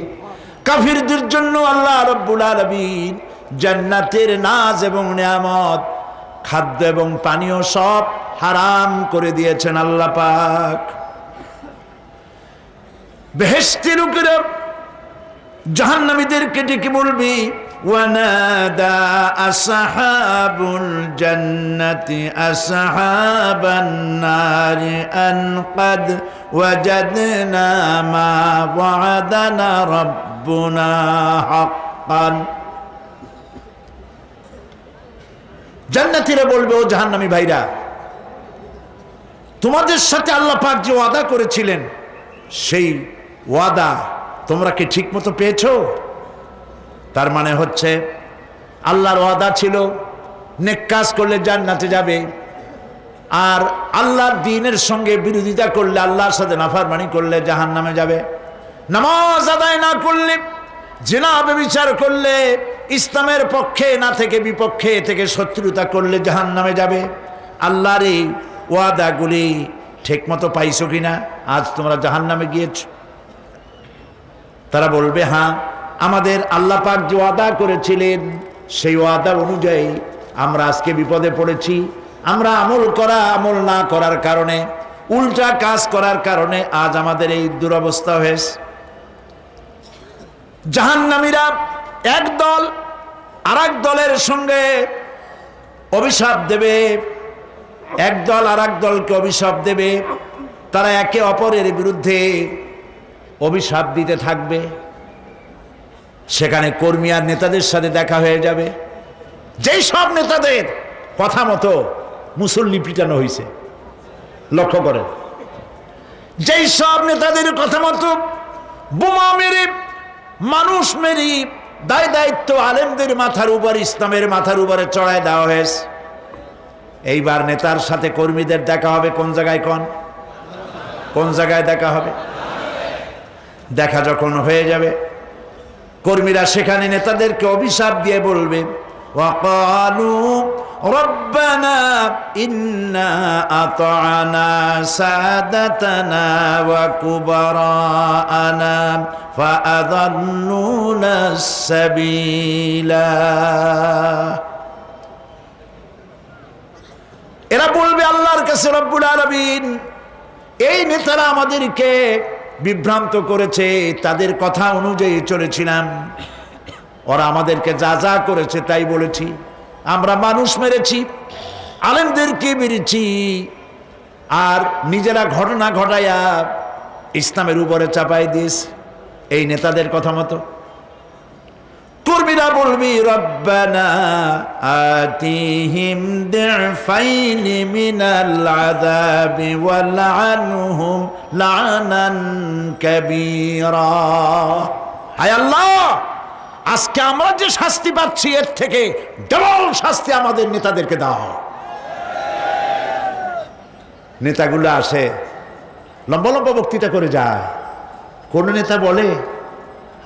কাফিরদের জন্য আল্লাহ রাব্বুল আলামিন জান্নাতের নাজ এবং নিয়ামত, খাদ্য এবং পানীয় সব হারাম করে দিয়েছেন আল্লাহ পাক। বেহেশতি লোকেরা জাহান্নামীদেরকে ডেকে বলবি ওয়ানাদা আসহাবুল জান্নাতি আসহাবান নারি আন ক্বাদ ওয়াজাদনা মা ওয়া'দানা রাব্বুনা হাক্কান। জান্নাতীরা বলবে, ও জাহান্নামী ভাইরা, তোমাদের সাথে আল্লাহ পাক যে ওয়াদা করেছিলেন সেই ওয়াদা তোমরা কি ঠিক মতো পেয়েছো? তার মানে হচ্ছে আল্লাহর ওয়াদা ছিল নেক কাজ করলে জান্নাতে যাবে, আর আল্লাহর দ্বীনের সঙ্গে বিরোধিতা করলে, আল্লাহর সাথে নাফরমানি করলে জাহান্নামে যাবে। নামাজ আদায় না করলে, জিনা ব্যভিচার করলে, ইসলামের পক্ষে না থেকে বিপক্ষে থেকে শত্রুতা করলে জাহান্নামে যাবে। আল্লাহর এই ওয়াদাগুলি ঠিক মতো পাইছো কিনা? আজ তোমরা জাহান্নামে গিয়েছ। তারা বলবে, হ্যাঁ, আমাদের আল্লাহ পাক যে ওয়াদা করেছিলেন সেই ওয়াদা অনুযায়ী আমরা আজকে বিপদে পড়েছি। আমরা আমল না করার কারণে, উল্টা কাজ করার কারণে আজ আমাদের এই দুরবস্থা হয়েছে। জাহান্নামীরা এক দল আরেক দলের সঙ্গে অভিশাপ দেবে, এক দল আরেক দলকে অভিশাপ দেবে। তারা একে অপরের বিরুদ্ধে অভিশাপ দিতে থাকবে। সেখানে কর্মী আর নেতাদের সাথে দেখা হয়ে যাবে। যেই সব নেতাদের কথা মতো মুসল্লি পিটানো হয়েছে, লক্ষ্য করেন, যেই সব নেতাদের কথা মতো বোমা মেরে, মানুষ মেরে দায় দায়িত্ব আলেমদের মাথার উপর, ইসলামের মাথার উপরে চড়ায় দেওয়া হয়েছে। এইবার নেতার সাথে কর্মীদের দেখা হবে কোন জায়গায়? কোন জায়গায় দেখা হবে? দেখা যখন হয়ে যাবে, কর্মীরা সেখানে নেতাদেরকে অভিশাপ দিয়ে বলবে, ওয়াকালু রব্বানা ইন্না আতা'না সাদাতানা ওয়া কুবারা'ানা ফাআযাল্লুনা সাবিলা। এরা বলবে আল্লাহর কাছে, রব্বুল আলামিন, এই নেতারা আমাদেরকে বিভ্রান্ত করেছে, তাদের কথা অনুযায়ী চলেছিলাম, ওরা আমাদেরকে যা যা করেছে তাই বলেছি। আমরা মানুষ মেরেছি, আলেমদেরকে মেরেছি, আর নিজেরা ঘটনা ঘটাইয়া ইসলামের উপরে চাপাই দিয়েছি এই নেতাদের কথা মতো। কর্মীরা বলবি, রব্বানা আতিহিম দি'ফাইনি মিনাল আযাবি ওয়ালআনহুম লা'নান কাবীরা। হায় আল্লাহ, আজকে আমরা যে শাস্তি পাচ্ছি এর থেকে ডবল শাস্তি আমাদের নেতাদেরকে দাও। নেতাগুলো আসে, লম্বা লম্বা বক্তৃতা করে যায়। কোন নেতা বলে,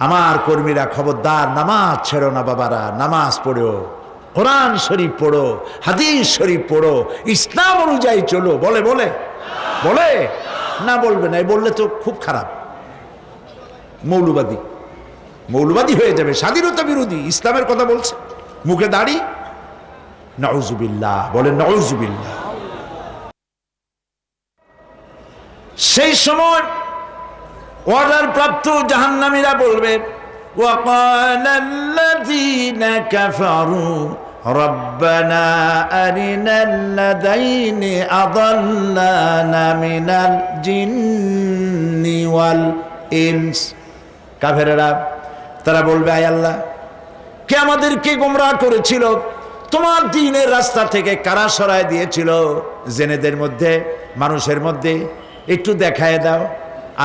আমার কর্মীরা খবরদার, নামাজ ছেড়ো না বাবারা, নামাজ পড়ো, কোরআন শরীফ পড়ো, হাদিস শরীফ পড়ো, ইসলাম অনুযায়ী চলো। বলে বলে বলে না, বলবে না। বললে তো খুব খারাপ, মৌলবাদী হয়ে যাবে, স্বাধীনতা বিরোধী। ইসলামের কথা বলছে, মুখে দাড়ি। নাউজুবিল্লাহ, বলে নাউজুবিল্লাহ। সেই সময় অর্ডার প্রাপ্ত জাহান্নামীরা বলবে, ওয়াকালাল্লাযীনা কাফারু রব্বানা আরিনাল্লাযাইনি আযাল্লানা মিনাল জিন্নি ওয়াল ইনস। কাফেররা তারা বলবে, আয় আল্লাহ, কে আমাদেরকে গোমরাহ করেছিল, তোমার দ্বীনের রাস্তা থেকে কারা সরায় দিয়েছিল, জেনেদের মধ্যে, মানুষের মধ্যে একটু দেখায় দাও।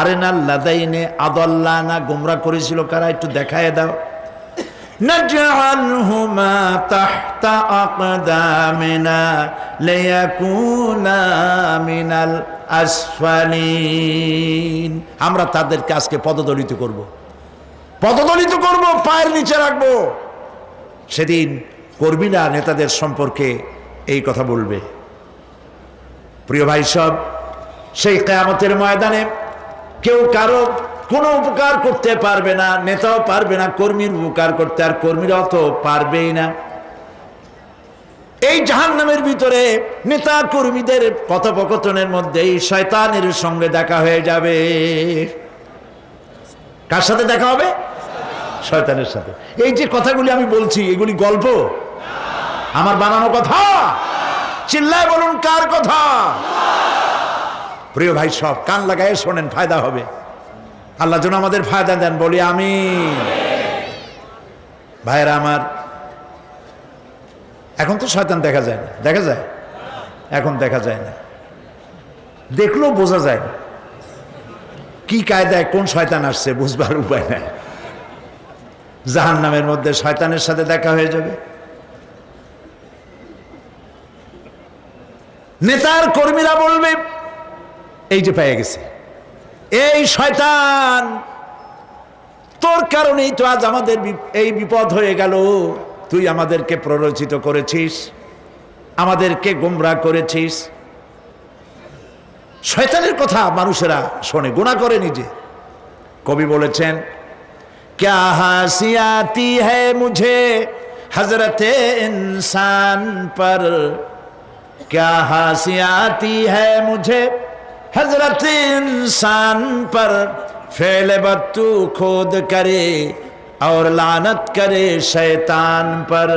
আরিনাল্লাযাইনি আযাল্লানা, গোমরাহ করেছিল কারা, একটু দেখায় দাও। নাজআলহুমা তাহতা আকদামিনা লিয়াকুনা মিনাল আসফালিন। আমরা তাদেরকে আজকে পদদলিত করব, পায়ের নিচে রাখবো। সেদিন কর্মীরা নেতাদের সম্পর্কে এই কথা বলবে। প্রিয় ভাই সব, সেই কিয়ামতের ময়দানে কেউ কারো কোনো উপকার করতে পারবে না, নেতাও পারবে না কর্মীর উপকার করতে, আর কর্মীরাও তো পারবেই না। এই জাহান্নামের ভিতরে নেতা কর্মীদের কথোপকথনের মধ্যেই শয়তানের সঙ্গে দেখা হয়ে যাবে। কার সাথে দেখা হবে? শয়তানের সাথে। এই যে কথাগুলি আমি বলছি, এগুলি গল্প, আমার বানানো কথা? চিল্লায় বলুন কার কথা? প্রিয় ভাই, সব কান লাগায় শোনেন, ফায়দা হবে। আল্লাহ যেন আমাদের ফায়দা দেন, বলি আমিন। ভাইয়েরা আমার, এখন তো শয়তান দেখা যায় না। দেখা যায়? এখন দেখা যায় না, দেখলেও বোঝা যায় না কি কায়দায় কোন শয়তান আসছে, বুঝবার উপায় নাই। জাহান্নামের মধ্যে শয়তানের সাথে দেখা হয়ে যাবে। নেতার কর্মীরা বলবে, এই যে পেয়ে গেছে, এই শয়তান, তোর কারণেই তো আজ আমাদের এই বিপদ হয়ে গেল। তুই আমাদেরকে প্ররোচিত করেছিস, আমাদেরকে গোমরাহ করেছিস। শয়তানের কথা মানুষেরা শোনে, গুনাহ করে নিজে। কবি বলেছেন, क्या हंसी आती है मुझे हजरत इंसान पर, क्या हंसी आती है मुझे हजरत इंसान पर, फेल बत्तू खुद करे और लानत करे शैतान पर।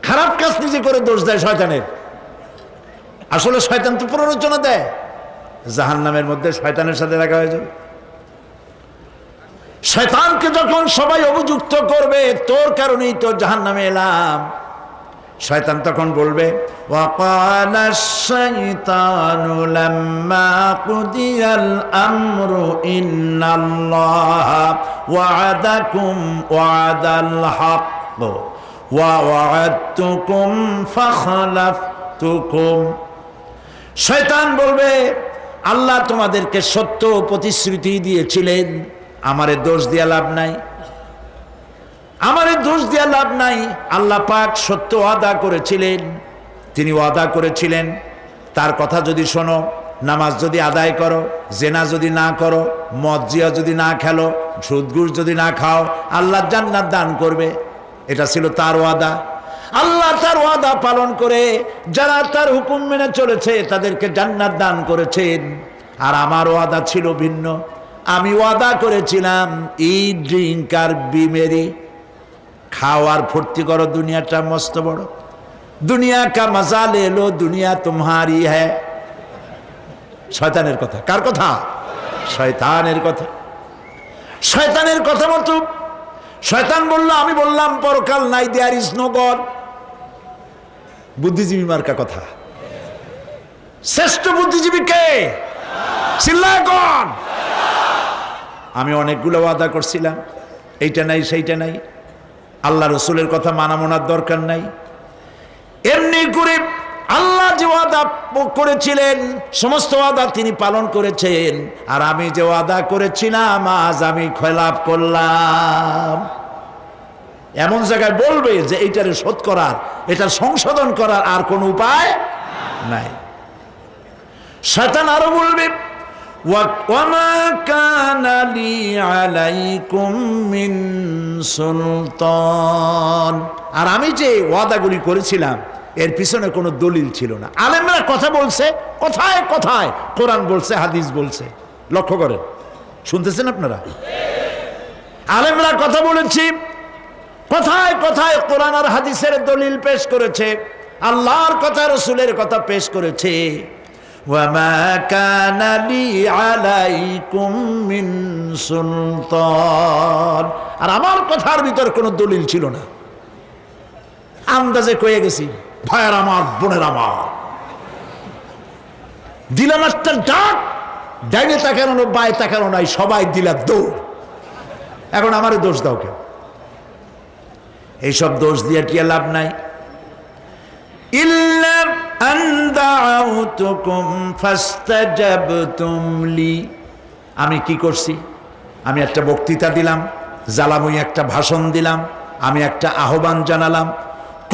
খারাপ কাজ নিজে করে দোষ দেয় শয়তানের। আসলে শয়তান তো প্ররোচনা দেয়। জাহান্নামের মধ্যে শয়তানের সাথে দেখা হয়ে যাবে। শয়তানকে যখন সবাই অভিযুক্ত করবে, তোর কারণেই তো জাহান্নামে এলাম, শয়তান তখন বলবে, ওয়াকালা শাইতানু লাম্মা কুদিয়াল আমরু ইন্নাল্লাহা ওয়া'আদাকুম ওয়া'দাল হক ওয়া ওয়া'আদতুকুম ফাখলাফতুকুম। শয়তান বলবে, আল্লাহ তোমাদেরকে সত্য প্রতিশ্রুতি দিয়েছিলেন, আমারে দোষ দিয়া লাভ নাই, আমারে দোষ দিয়া লাভ নাই। আল্লাহ পাক সত্য ওয়াদা করেছিলেন, তিনি ওয়াদা করেছিলেন তার কথা যদি শোনো, নামাজ যদি আদায় করো, জেনা যদি না করো, মদ জিয়া যদি না খেলো, সুদ ঘুষ যদি না খাও, আল্লাহ জান্নাত দান করবে। এটা ছিল তার ওয়াদা। আল্লাহ তার ওয়াদা পালন করে যারা তার হুকুম মেনে চলেছে তাদেরকে জান্নাত দান করেছেন। আর আমার ওয়াদা ছিল ভিন্ন। আমি ওয়াদা করেছিলাম, ইট, ড্রিঙ্ক আর বি মেরি, খাওয়ার ফুর্তি করো, দুনিয়াটা মস্ত বড়, দুনিয়া কা মজা লে লো, দুনিয়া তোমারি হ্যায়। শয়তানের কথা। কার কথা? শয়তানের কথা। শয়তানের কথা মতো শয়তান বলল, আমি বললাম পরকাল নাই, দেয়ার ইজ নো গড। বুদ্ধিজীবী মার্কা কথা। শ্রেষ্ঠ বুদ্ধিজীবী কে? চিল্লায় কোন? আমি অনেকগুলো ওয়াদা করছিলাম, এইটা নাই সেইটা নাই, আল্লাহ রসুলের কথা মানা মোনার দরকার নাই। এমনি করে আল্লাহ যে ওয়াদা করেছিলেন সমস্ত ওয়াদা তিনি পালন করেছেন। আর আমি যে ওয়াদা করেছিলাম আজ আমি খেলাপ করলাম। এমন জায়গায় বলবে যে এইটারে শোধ করার, এটার সংশোধন করার আর কোনো উপায় নাই। শয়তান আরো বলবে, ওয়ামা কানা লি আলাইকুম মিন সুলতান। আর আমি যে ওয়াদাগুলি করেছিলাম এর পিছনে কোনো দলিল ছিল না। আলেমরা কথা বলছে, কথায় কথায় কোরআন বলছে, হাদিস বলছে। লক্ষ্য করেন, শুনতেছেন আপনারা? আলেমরা কথা বলেছি, কথায় কথায় কোরআন আর হাদিসের দলিল পেশ করেছে, আল্লাহর কথা রসুলের কথা পেশ করেছে। ওয়ামা কানা লি আলাইকুম মিন সুলতান। আর আমার কথার ভিতর কোনো দলিল ছিল না, আন্দাজে কয়ে গেছি। ভাইয়ের আমার, বোনের আমার, দিলাম একটা ডাক, ডাইনে তাকানো বাই তাকানো নাই, সবাই দিলা দৌড়। এখন আমারে দোষ দাও কেন? এইসব দোষ দিয়ে কি লাভ নাই। ইল্লা আন দাউতুকুম ফাস্তাজাবতুম লি। আমি কি করছি? আমি একটা বক্তৃতা দিলাম, জ্বালাময়ী একটা ভাষণ দিলাম, আমি একটা আহ্বান জানালাম,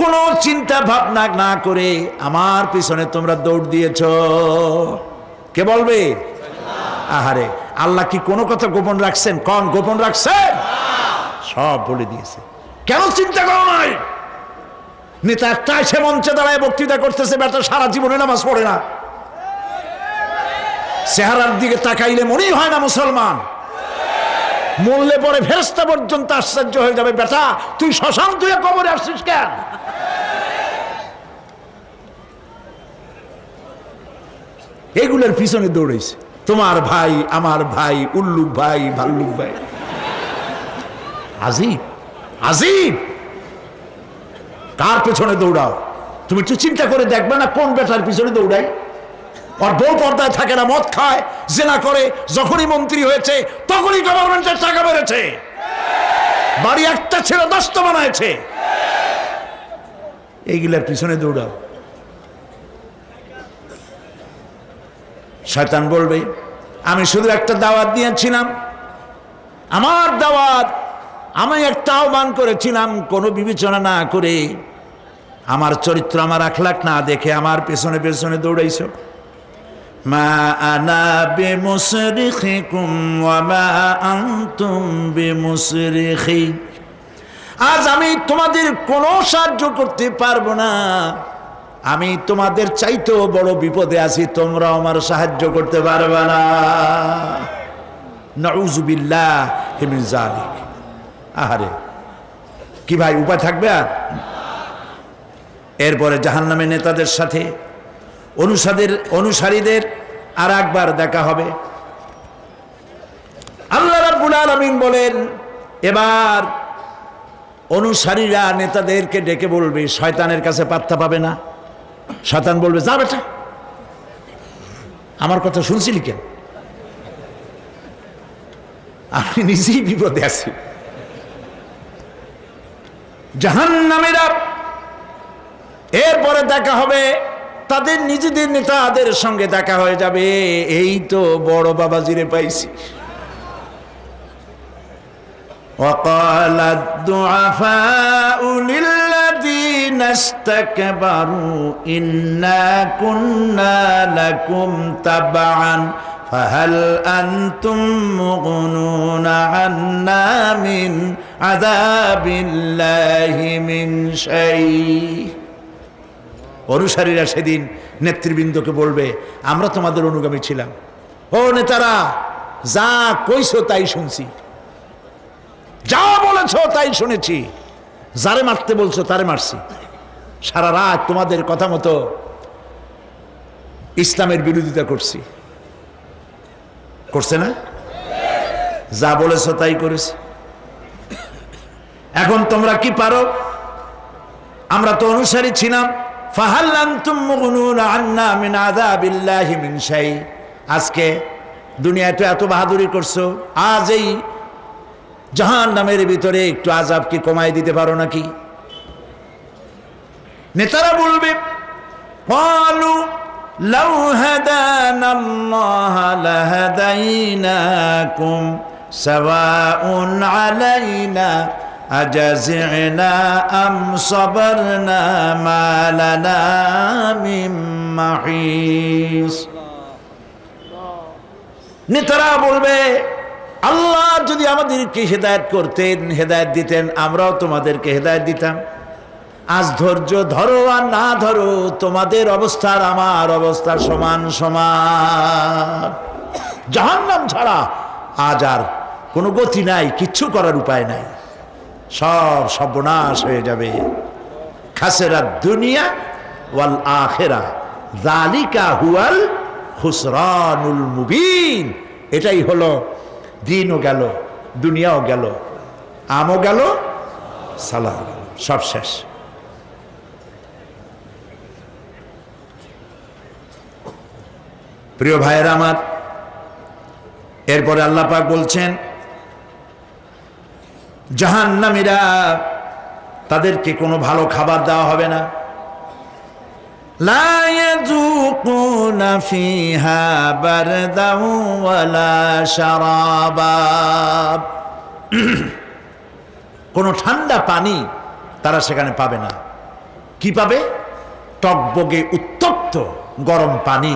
কোনো চিন্তা ভাবনা না করে আমার পিছনে তোমরা দৌড় দিয়েছ। কে বলবে? আহারে, আল্লাহ কি কোনো কথা গোপন রাখছেন? কোন গোপন রাখছেন? সব বলে দিয়েছে। কেন চিন্তা করো নাই? নেতা একটা সে মঞ্চে দাঁড়ায় বক্তৃতা করতেছে, বেটা সারা জীবনে নামাজ পড়ে না, চেহারার দিকে তাকাইলে মনেই হয় না মুসলমান। মরলে পরে ফেরেশতা পর্যন্ত আশ্চর্য হয়ে যাবে, বেটা তুই শ্মশান তুই কবরে আসছিস কেন? এগুলোর পিছনে দৌড়েছে তোমার ভাই, আমার ভাই, উল্লুক ভাই, ভাল্লুক ভাই। আজিব আজিব, কার পেছনে দৌড়াও? তুমি একটু চিন্তা করে দেখবে না কোন বেটার পিছনে দৌড়াই? আর বউ পর্দায় থাকে না, মদ খায়, জেনা করে, যখনই মন্ত্রী হয়েছে তখনই গভর্নমেন্টের টাকা বেড়েছে, বাড়ি একটা ছেলে 10টা বানাইছে। এইগুলার পিছনে দৌড়াও। শয়তান বলবে আমি শুধু একটা দাওয়াত দিয়েছিলাম, আমার দাওয়াত, আমি একটা আহ্বান করেছিলাম, কোনো বিবেচনা না করে, আমার চরিত্র, আমার আখলাক না দেখে আমার পেছনে পেছনে দৌড়াইছো। মা আনা বিমুসরিখিকুম ওয়া মা আনতুম বিমুসরিখি, আজ আমি তোমাদের কোনো সাহায্য করতে পারবো না, আমি তোমাদের চাইতেও বড় বিপদে আছি, তোমরা আমার সাহায্য করতে পারবে না। নাউযু বিল্লাহি মিন যালিক। আহারে কি ভাই, উপায় থাকবে আর? এরপরে জাহান্নামের নেতাদের সাথে অনুসারীদের আর একবার দেখা হবে। আল্লাহ রাব্বুল আলামিন বলেন, এবার অনুসারীরা নেতাদেরকে ডেকে বলবে, শয়তানের কাছে পাত্তা পাবে না। শয়তান বলবে, যা বেটা, আমার কথা শুনছিলি কেন? আমি নিজেই বিপদে আছি। জাহান্নামীরা এরপরে দেখা হবে, তাদের নিজেদের নেতাদের সঙ্গে দেখা হয়ে যাবে, এই তো বড় বাবাজিরে পাইছি। وقال الضعفاء للذين استكبروا إنا كنا لكم تبعا فهل أنتم مغنون عنا من عذاب الله من شيء। অনুসারীরা সেদিন নেতৃবৃন্দকে বলবে, আমরা তোমাদের অনুগামী ছিলাম, ও নেতারা, যা কইছো তাই শুনছি, যা বলেছ তাই শুনেছি, যারে মারতে বলছো তারে মারছি, সারা রাত তোমাদের কথা মতো ইসলামের বিরোধিতা করছি। করছে না? যা বলেছ তাই করেছি। এখন তোমরা কি পারো? আমরা তো অনুসারী ছিলাম। ফাহাল আনতুম মুগনুনা আন্না মিন আযাবিল্লাহি মিন শাই। আজকে দুনিয়াতে এত বাহাদুরি করছো, আজ এই জাহান্নামের ভিতরে একটু আযাব কি কমাই দিতে পারো নাকি? নেতারা বলবে, ক্বালু লাউ হাদানাল্লাহু লাহাদাইনাকুম সাওয়াউন আলাইনা আজাজি'না আম সাবারনা মা লানা মিন মাহিস। নেতারা বলবে, আল্লাহ যদি আমাদেরকে হেদায়েত করতেন, হেদায়েত দিতেন, আমরাও তোমাদেরকে হেদায়েত দিতাম। আজ ধৈর্য ধরো আর না ধরো, তোমাদের অবস্থার আমার অবস্থা সমান সমান। জাহান্নাম ছাড়া আজ আর কোনো গতি নাই, কিচ্ছু করার উপায় নাই, সব সর্বনাশ হয়ে যাবে। খাসেরাত দুনিয়া ওয়াল আখিরা যালিকা হুয়াল খুসরানুল মুবিন। এটাই হলো, দিনও গেল, দুনিয়াও গেল, আমও গেল, সালাহ গেল, সব শেষ। প্রিয় ভাইয়েরা আমার, এরপরে আল্লাহ পাক বলছেন, জাহান্নামীরা, তাদেরকে কোনো ভালো খাবার দেওয়া হবে না। লা ইয়াযুকুনা ফিহা বারদাও ওয়ালা শারাবা। কোনো ঠান্ডা পানি তারা সেখানে পাবে না। কি পাবে? টকবগে উত্তপ্ত গরম পানি।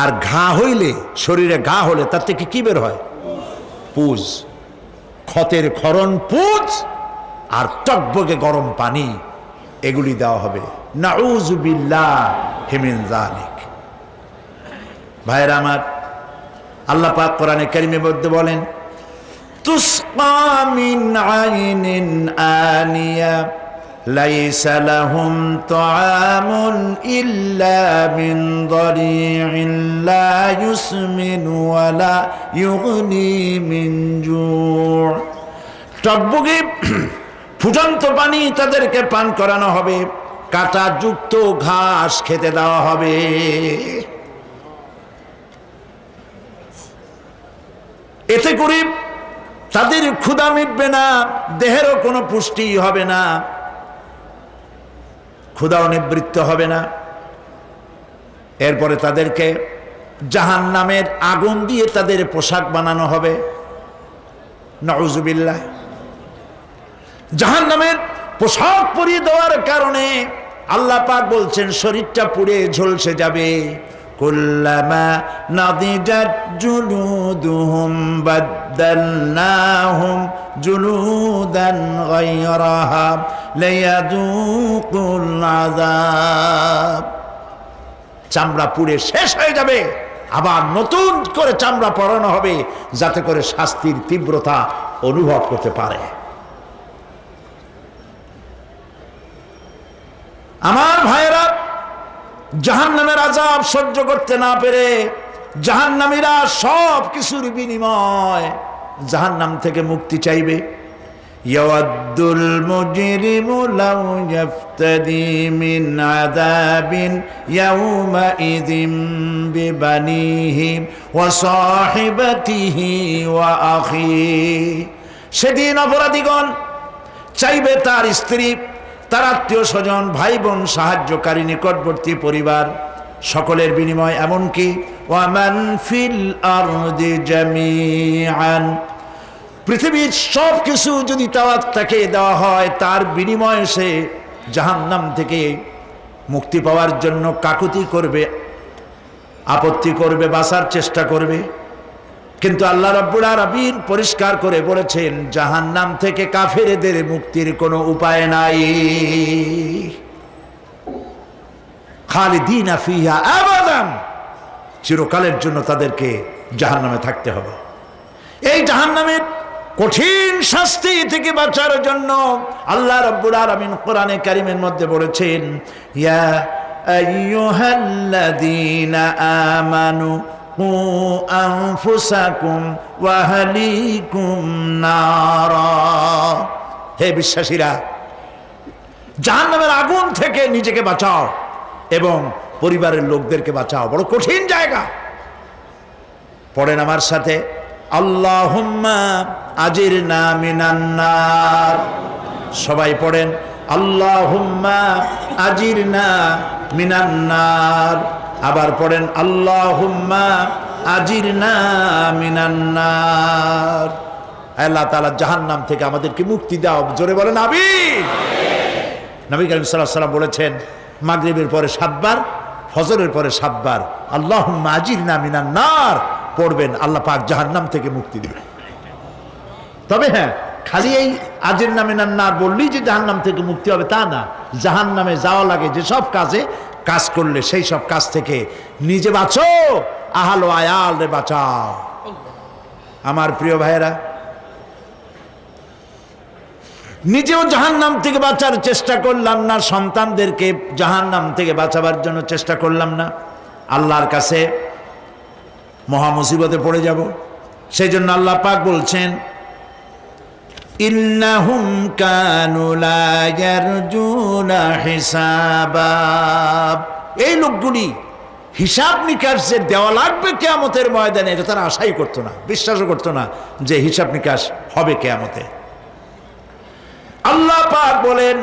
আর ঘা হইলে, শরীরে ঘা হলে তার থেকে কি বের হয়? পুজ, ক্ষতের ক্ষরণ পুজ আর টকবগে গরম পানি, এগুলি দেওয়া হবে। নাউযু বিল্লাহি মিন যালিক। ভাইরা আমার, আল্লাহ পাক কোরআনে কারীমের মধ্যে বলেন, তুসকা মিন আইনিন আনিয়া লাইসা লাহুম তাআমুন ইল্লা মিন দারি'in লা ইউসমিনু ওয়া লা ইউগনি মিন জু'। টকবগে ফুটন্ত পানি তাদেরকে পান করানো হবে, কাঁটাযুক্ত ঘাস খেতে দেওয়া হবে। এতে করে তাদের ক্ষুধা মিটবে না, দেহেরও কোনো পুষ্টি হবে না, ক্ষুধাও নিবৃত্ত হবে না। এরপরে তাদেরকে জাহান্নামের আগুন দিয়ে তাদের পোশাক বানানো হবে। নাউযুবিল্লাহ। জাহান্নামের পোশাক পরিয়ে দেওয়ার কারণে আল্লাহ পাক বলছেন শরীরটা পুড়ে ঝলসে যাবে। কুল্লামা নাদিজাত জুলুদুহুম বাদদালনাহুম জুলুদান গায়রাহা লিয়াযুকুল আযাব। চামড়া পুড়ে শেষ হয়ে যাবে, আবার নতুন করে চামড়া পরানো হবে যাতে করে শাস্তির তীব্রতা অনুভব করতে পারে। আমার ভাইয়েরা, জাহান্নামের আযাব সহ্য করতে না পেরে জাহান্নামীরা সব কিছুর বিনিময় জাহান্নাম থেকে মুক্তি চাইবে। ইয়াওয়াদ্দুল মুজরিমু লাউ ইয়াফতাদি মিন আযাবিন ইয়াওমাইযিন বিবানিহি ওয়া সাহিবাতিহি ওয়া আখিহি। সেদিন অপরাধীগণ চাইবে তার স্ত্রী, তার আত্মীয় স্বজন, ভাই বোন, সাহায্যকারী, নিকটবর্তী পরিবার সকলের বিনিময়, এমনকি ওয়ামান ফিল আরদি জামিআন, পৃথিবীর সব কিছু যদি তাকে দেওয়া হয় তার বিনিময়ে সে জাহান্নাম থেকে মুক্তি পাওয়ার জন্য কাকুতি করবে, আপত্তি করবে, বাঁচার চেষ্টা করবে। কিন্তু আল্লাহ রাব্বুল আলামিন পরিষ্কার করে বলেছেন জাহান্নাম থেকে কাফেরদের মুক্তির কোনো উপায় নাই। খালিদিনা ফিহা আবাদান, চিরকালের জন্য তাদেরকে জাহান্নামে থাকতে হবে। এই জাহান্নামের কঠিন শাস্তি থেকে বাঁচার জন্য আল্লাহ রাব্বুল আলামিন কোরআনে কারীমের মধ্যে বলেছেন ইয়া আইয়ুহাল্লাযীনা আমানু কু আনফুসাকুম ওয়া আহলিকুম নারা। হে বিশ্বাসীরা, জাহান্নামের আগুন থেকে নিজেকে বাঁচাও এবং পরিবারের লোকদেরকে বাঁচাও। বড় কঠিন জায়গা। পড়েন আমার সাথে, আল্লাহুম্মা আজিরনা মিনান নার। সবাই পড়েন, আল্লাহুম্মা আজিরনা মিনান নার। আবার পড়েন, আল্লাহুম্মা আজিরনা মিনান নার। আল্লাহ তাআলা জাহান্নাম থেকে আমাদেরকে মুক্তি দাও। জোরে বলেন আমিন। নবী করিম সাল্লাল্লাহু আলাইহি ওয়াসাল্লাম বলেছেন মাগরিবের পরে 7 বার, ফজরের পরে 7 বার আল্লাহুম্মা আজিরনা মিনান নার পড়বেন, আল্লাহ পাক জাহান্নাম থেকে মুক্তি দিবেন। তবে হ্যাঁ, খালি এই আজিরনা মিনান নার বললেই যে জাহান্নাম থেকে মুক্তি হবে তা না। জাহান্নামে যাওয়া লাগে যেসব কাজ করলে সেই সব কাজ থেকে নিজে বাঁচো, আহাল ও আয়াল রে বাঁচাও। আমার প্রিয় ভাইয়েরা, নিজেও জাহান্নাম থেকে বাঁচার চেষ্টা করলাম না, সন্তানদেরকে জাহান্নাম থেকে বাঁচাবার জন্য চেষ্টা করলাম না, আল্লাহর কাছে মহা মুসিবতে পড়ে যাব। সেই জন্য আল্লাহ পাক বলছেন ইন্নাহুম কানু লা ইয়ারজুনা হিসাবা। এই লোকগুলি হিসাব নিকাশ যে দেওয়া লাগবে কিয়ামতের ময়দানে এটা তারা আশাই করতো না, বিশ্বাসও করতো না যে হিসাব নিকাশ হবে কিয়ামতে। আল্লাহ পাক বলেন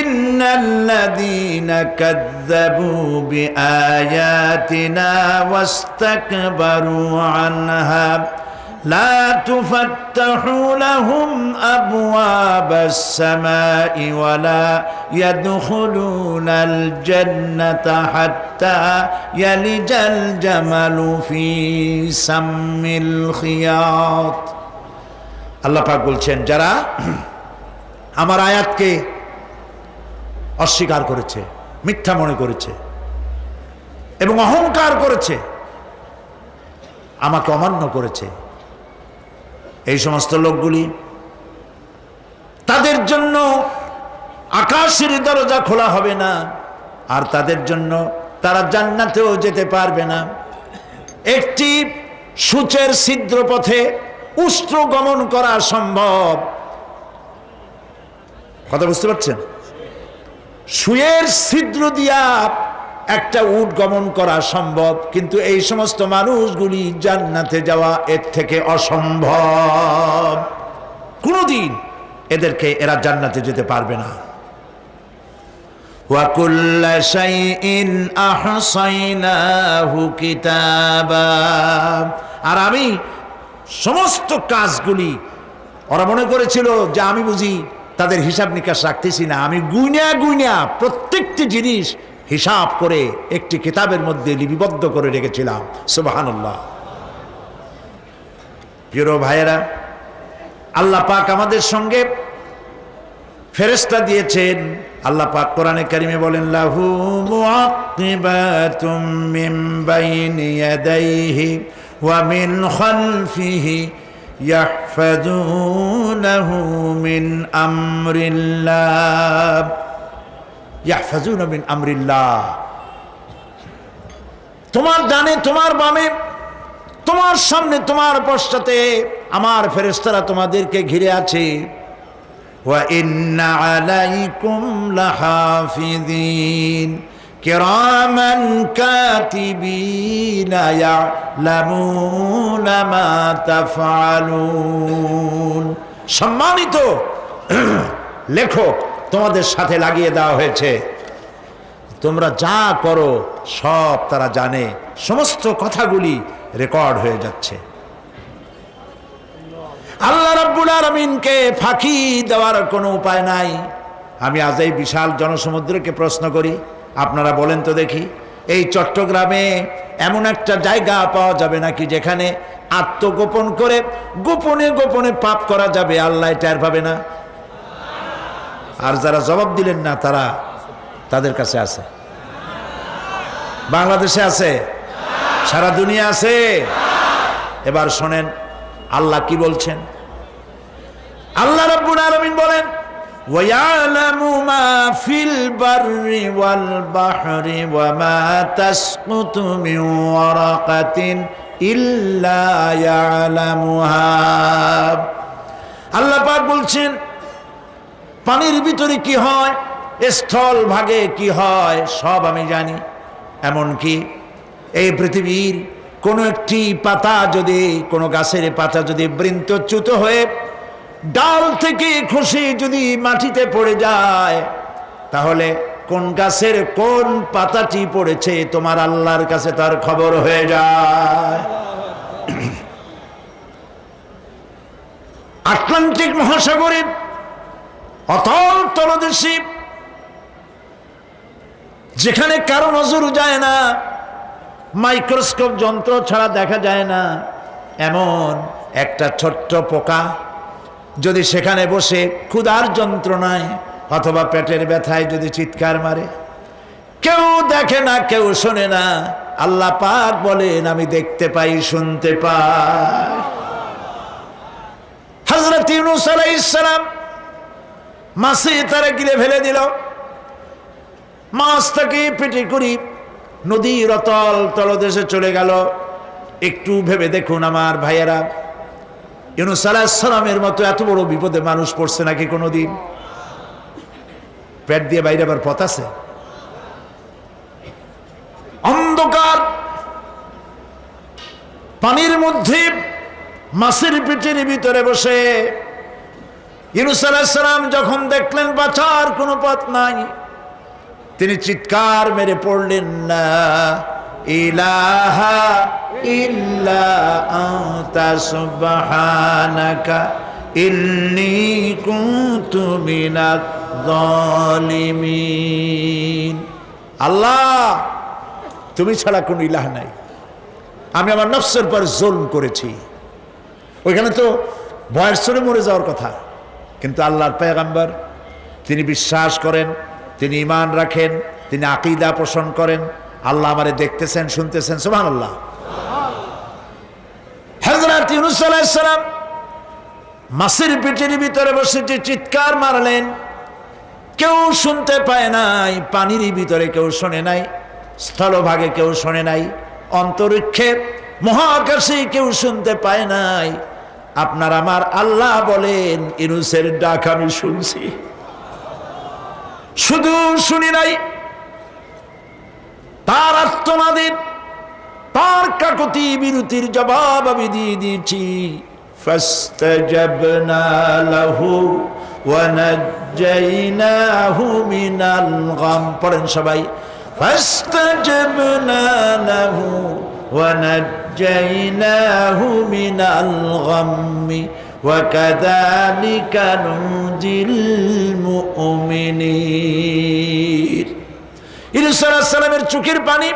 ইন্নাল্লাযীনা কাযযাবু বিআয়াতিনা ওয়াস্তাকবারু আনহা লা তুফাত্তাহু লাহুম আবওয়াবাস সামাই ওয়া লা ইয়াদখুলুনাল জান্নাতা হাত্তা ইয়ালিজাল জামালু ফি সাম্মিল খিয়াত। আল্লাহ পাক বলছেন যারা আমার আয়াতকে অস্বীকার করেছে, মিথ্যা মনে করেছে এবং অহংকার করেছে, আমাকে অমান্য করেছে, এই সমস্ত লোকগুলি, তাদের জন্য আকাশের দরজা খোলা হবে না, আর তাদের জন্য তারা জান্নাতেও যেতে পারবে না। একটি সূচের ছিদ্র পথে উষ্ট্র গমন করা সম্ভব, কথা বুঝতে পারছেন? সুয়ের ছিদ্র দিয়া একটা উট গমন করা সম্ভব, কিন্তু এই সমস্ত মানুষগুলি জান্নাতে যাওয়া এর থেকে অসম্ভব। কোনদিন এরা জান্নাতে যেতে পারবে না। ওয়া কুল্লা শাইইন আহসাইনাহু কিতাবা, আর আমি সমস্ত কাজগুলি, ওরা মনে করেছিল যে আমি বুঝি তাদের হিসাব নিকাশ রাখতেছি না, আমি গুইনা প্রত্যেকটি জিনিস হিসাব করে একটি কিতাবের মধ্যে লিপিবদ্ধ করে রেখেছিলাম। সুবহানাল্লাহ। প্রিয় ভাইয়েরা, আল্লাহ পাক আমাদের সঙ্গে ফেরেশতা দিয়েছেন। আল্লাহ পাক কোরআনে কারিমে বলেন, লাহু মুআক্কিবাতুম মিন বাইনি ইয়াদাইহি ওয়া মিন খালফিহি ইয়াহফাযুনাহু মিন আমরিল্লাহ। ইয়াহফাযুনা মিন আমরিল্লাহ, তোমার ডানে তোমার বামে, তোমার সামনে তোমার পশ্চাতে আমার ফেরেশতারা তোমাদেরকে ঘিরে আছে। ওয়া ইন্না আলাইকুম লাহাফিযিন কিরামান কাতিবিনা ইয়ালামুনা মা তাফআলুন। সম্মানিত লেখক তোমাদের সাথে লাগিয়ে দেওয়া হয়েছে, তোমরা যা করো সব তারা জানে, সমস্ত কথাগুলি রেকর্ড হয়ে যাচ্ছে। আল্লাহ রাব্বুল আলামিনকে ফাঁকি দেওয়ার কোনো উপায় নাই। আমি আজ এই বিশাল জনসমুদ্রকে প্রশ্ন করি, আপনারা বলেন তো দেখি, এই চট্টগ্রামে এমন একটা জায়গা পাওয়া যাবে নাকি যেখানে আত্মগোপন করে গোপনে গোপনে পাপ করা যাবে, আল্লাহ টের পাবে না? আর যারা জবাব দিলেন না তাদের কাছে আছে, বাংলাদেশে আছে, সারা দুনিয়া আছে। এবার শোনেন আল্লাহ কি বলছেন। আল্লাহ রাব্বুল আলামিন বলেন, ওয়ায়ালামু মা ফিল বাররি ওয়াল বাহরি ওয়া মা তাসকুতু মিন ওয়ারাকাতিন ইল্লা ইয়ালামুহা। আল্লাহ পাক বলছেন, পানির ভিতরে কি হয়, স্থল ভাগে কি হয়, সব আমি জানি। এমনকি এই পৃথিবীর কোনো একটি পাতা যদি, কোনো গাছের পাতা যদি বৃন্তচ্যুত হয়ে ডাল থেকে খসে যদি মাটিতে পড়ে যায়, তাহলে কোন গাছের কোন পাতাটি পড়েছে তোমার আল্লাহর কাছে তার খবর হয়ে যায়। আটলান্টিক মহাসাগরে অতল তলদেশে, যেখানে কারো নজর যায় না, মাইক্রোস্কোপ যন্ত্র ছাড়া দেখা যায় না, এমন একটা ছোট্ট পোকা যদি সেখানে বসে ক্ষুধার যন্ত্রণায় অথবা পেটের ব্যথায় যদি চিৎকার মারে, কেউ দেখে না, কেউ শোনে না, আল্লাহ পাক বলেন আমি দেখতে পাই, শুনতে পাই। হযরত ইউনূস আলাইহিস সালাম মাছে তারা গিলে ফেলে দিল, মাছটাকে পেটে করি নদীর অতল তলদেশে চলে গেল। একটু ভেবে দেখুন আমার ভাইয়েরা, ইউনূস আলাইহিস সালামের মতো এত বড় বিপদে মানুষ পড়ছে নাকি কোনোদিন? পেট দিয়ে বাইরে আবার পথ আছে, অন্ধকার পানির মধ্যে মাছের পেটের ভিতরে বসে ইউনূস আলাইহিস সালাম যখন দেখলেন বাঁচার কোনো পথ নাই, তিনি চিৎকার মেরে পড়লেন, লা ইলাহা ইল্লা আনতা সুবহানাকা ইন্নী কুনতু মিনাজ জালিমিন। আল্লাহ, তুমি ছাড়া কোনো ইলাহ নাই, আমি আমার নফসের পর জুলম করেছি। ওইখানে তো ভয়ের সরে মরে যাওয়ার কথা, কিন্তু আল্লাহর পয়গম্বর তিনি বিশ্বাস করেন, তিনি ঈমান রাখেন, তিনি আকীদা পোষণ করেন, আল্লাহ আমারে দেখতেছেন, শুনতেছেন। সুবহানাল্লাহ। হযরত ইউনূস আলাইহিস সালাম মাছের পেটের ভিতরে বসে যে চিৎকার মারলেন, কেউ শুনতে পায় নাই। পানির ভিতরে কেউ শোনে নাই, স্থলভাগে কেউ শোনে নাই, অন্তরিক্ষে মহাকাশে কেউ শুনতে পায় নাই। আপনার আমার আল্লাহ বলেন, ইউনূসের ডাক আমি শুনছি, শুধু শুনি নাই, তার আর্তনাদের, তার কাকতি বিরতির জবাব আমি দিয়ে দিয়েছি। ফাস্তাজাবনা লাহু ওয়া নাজ্জাইনাহু মিনাল গাম। পড়েন সবাই, ফাস্তাজাবনা লাহু ওয়া নাজ্জাইনাহু মিনাল গাম্মি ওয়া কাযালিকা নুনজিল মুমিনিন। ইউনূস আলাইহিস সালামের চোখের পানি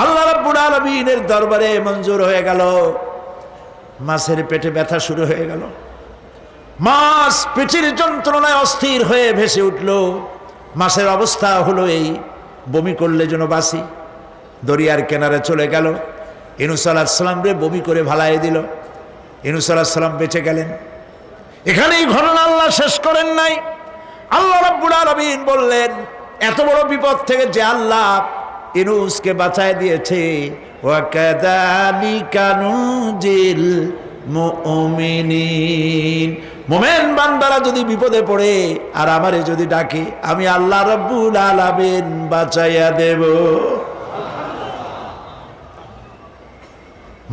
আল্লাহ রাব্বুল আলামিনের দরবারে মঞ্জুর হয়ে গেল। মাছের পেটে ব্যথা শুরু হয়ে গেল, মাছ পেটের যন্ত্রণায় অস্থির হয়ে ভেসে উঠল। মাছের অবস্থা হলো এই, বমি করলে যেন বাসি। দরিয়ার কিনারে চলে গেল, ইউনূস আলাইহিস সালাম রে বমি করে ভালাইয়ে দিল। ইউনূস আলাইহিস সালাম বেঁচে গেলেন। এখানেই ঘটনা আল্লাহ শেষ করেন নাই। আল্লাহ রাব্বুল আলামিন বললেন, এত বড় বিপদ থেকে যে আল্লাহ ইউনূসকে বাঁচায় দিয়েছে, ওয়া কাযালিকা নুনজিল মুমিনিন। মুমিন বান্দারা যদি বিপদে পড়ে আর আমারে যদি ডাকে, আমি আল্লাহ রাব্বুল আলামিন বাঁচাইয়া দেব।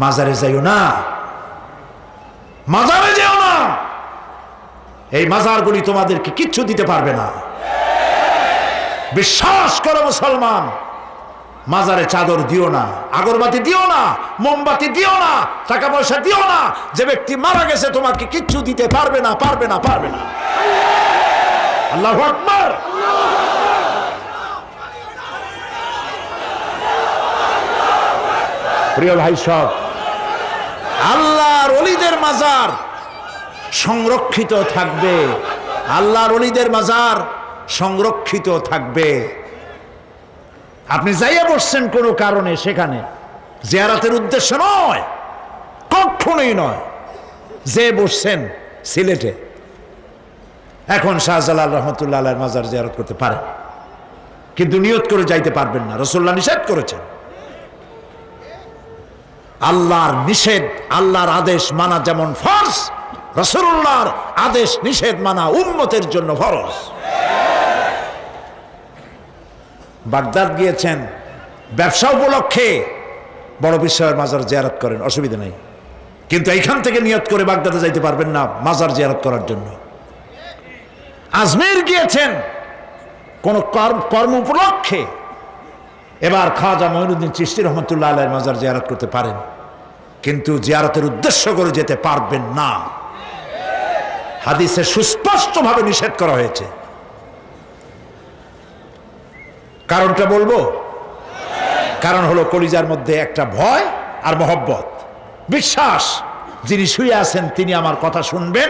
মাজারে যাইও না, মাজারে যেও না, এই মাজারগুলি তোমাদেরকে কিচ্ছু দিতে পারবে না। বিশ্বাস করো মুসলমান, মাজারে চাদর দিও না, আগরবাতি দিও না, মোমবাতি দিও না, টাকা পয়সা দিও না। যে ব্যক্তি মারা গেছে তোমাকে কিচ্ছু দিতে পারবে না, পারবে না, পারবে না। আল্লাহু আকবার। প্রিয় ভাই সব, আল্লাহর ওলিদের মাজার সংরক্ষিত থাকবে, আল্লাহর ওলিদের মাজার সংরক্ষিত থাকবে। আপনি যাইয়া বসছেন কোনো কারণে, সেখানে জিয়ারতের উদ্দেশ্য নয়, কখনোই নয়। যে বসছেন সিলেটে, এখন শাহজালাল রহমতুল্লাহ আলাইহির মাজার জিয়ারত করতে পারেন, কিন্তু নিয়ত করে যাইতে পারবেন না, রাসূলুল্লাহ নিষেধ করেছেন। আল্লাহর নিষেধ, আল্লাহর আদেশ মানা যেমন ফরজ, রাসূলুল্লাহর আদেশ নিষেধ মানা উম্মতের জন্য ফরজ। বাগদাদ গিয়েছেন ব্যবসা উপলক্ষে, বড় বিশ্বের মাজার জিয়ারত করেন, অসুবিধা নেই, কিন্তু এইখান থেকে নিয়ত করে বাগদাদে যাইতে পারবেন না মাজার জিয়ারত করার জন্য। আজমির গিয়েছেন কোন কর্ম উপলক্ষে, এবার খাজা মঈনুদ্দিন চিশতি রহমতুল্লাহ আলাইহির মাজার জিয়ারত করতে পারেন, কিন্তু জিয়ারতের উদ্দেশ্য করে যেতে পারবেন না। হাদিসে সুস্পষ্টভাবে নিষেধ করা হয়েছে। কারণটা বলবো? কারণ হলো কলিজার মধ্যে একটা ভয় আর মহব্বত, বিশ্বাস, যিনি শুয়ে আছেন তিনি আমার কথা শুনবেন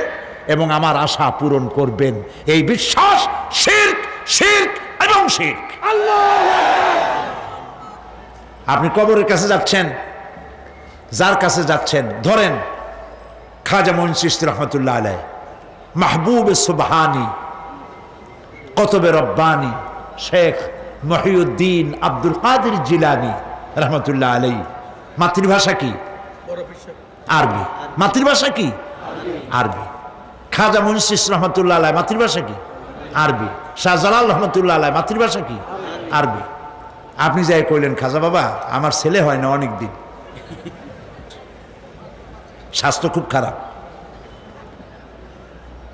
এবং আমার আশা পূরণ করবেন। এই বিশ্বাস শিরক, শিরক এবং শিরক। আপনি কবরের কাছে যাচ্ছেন, যার কাছে যাচ্ছেন, ধরেন খাজা মঈন চিশতি রহমতুল্লাহ আলাইহি, মাহবুব সুবহানি, কতবে রব্বানি, শেখ মহিউদ্দিন আব্দুল কাদের জিলানী রহমতুল্লাহ আলাইহি। মাতৃভাষা কি? আরবি। মাতৃভাষা কি? আরবি। খাজা মঈন চিশতি রহমতুল্লাহ আলাইহি মাতৃভাষা কি? আরবি। শাহজালাল রহমতুল্লাহ আলাইহি মাতৃভাষা কি? আরবি। আপনি যাই কইলেন, খাজা বাবা আমার ছেলে হয় না অনেক দিন, স্বাস্থ্য খুব খারাপ,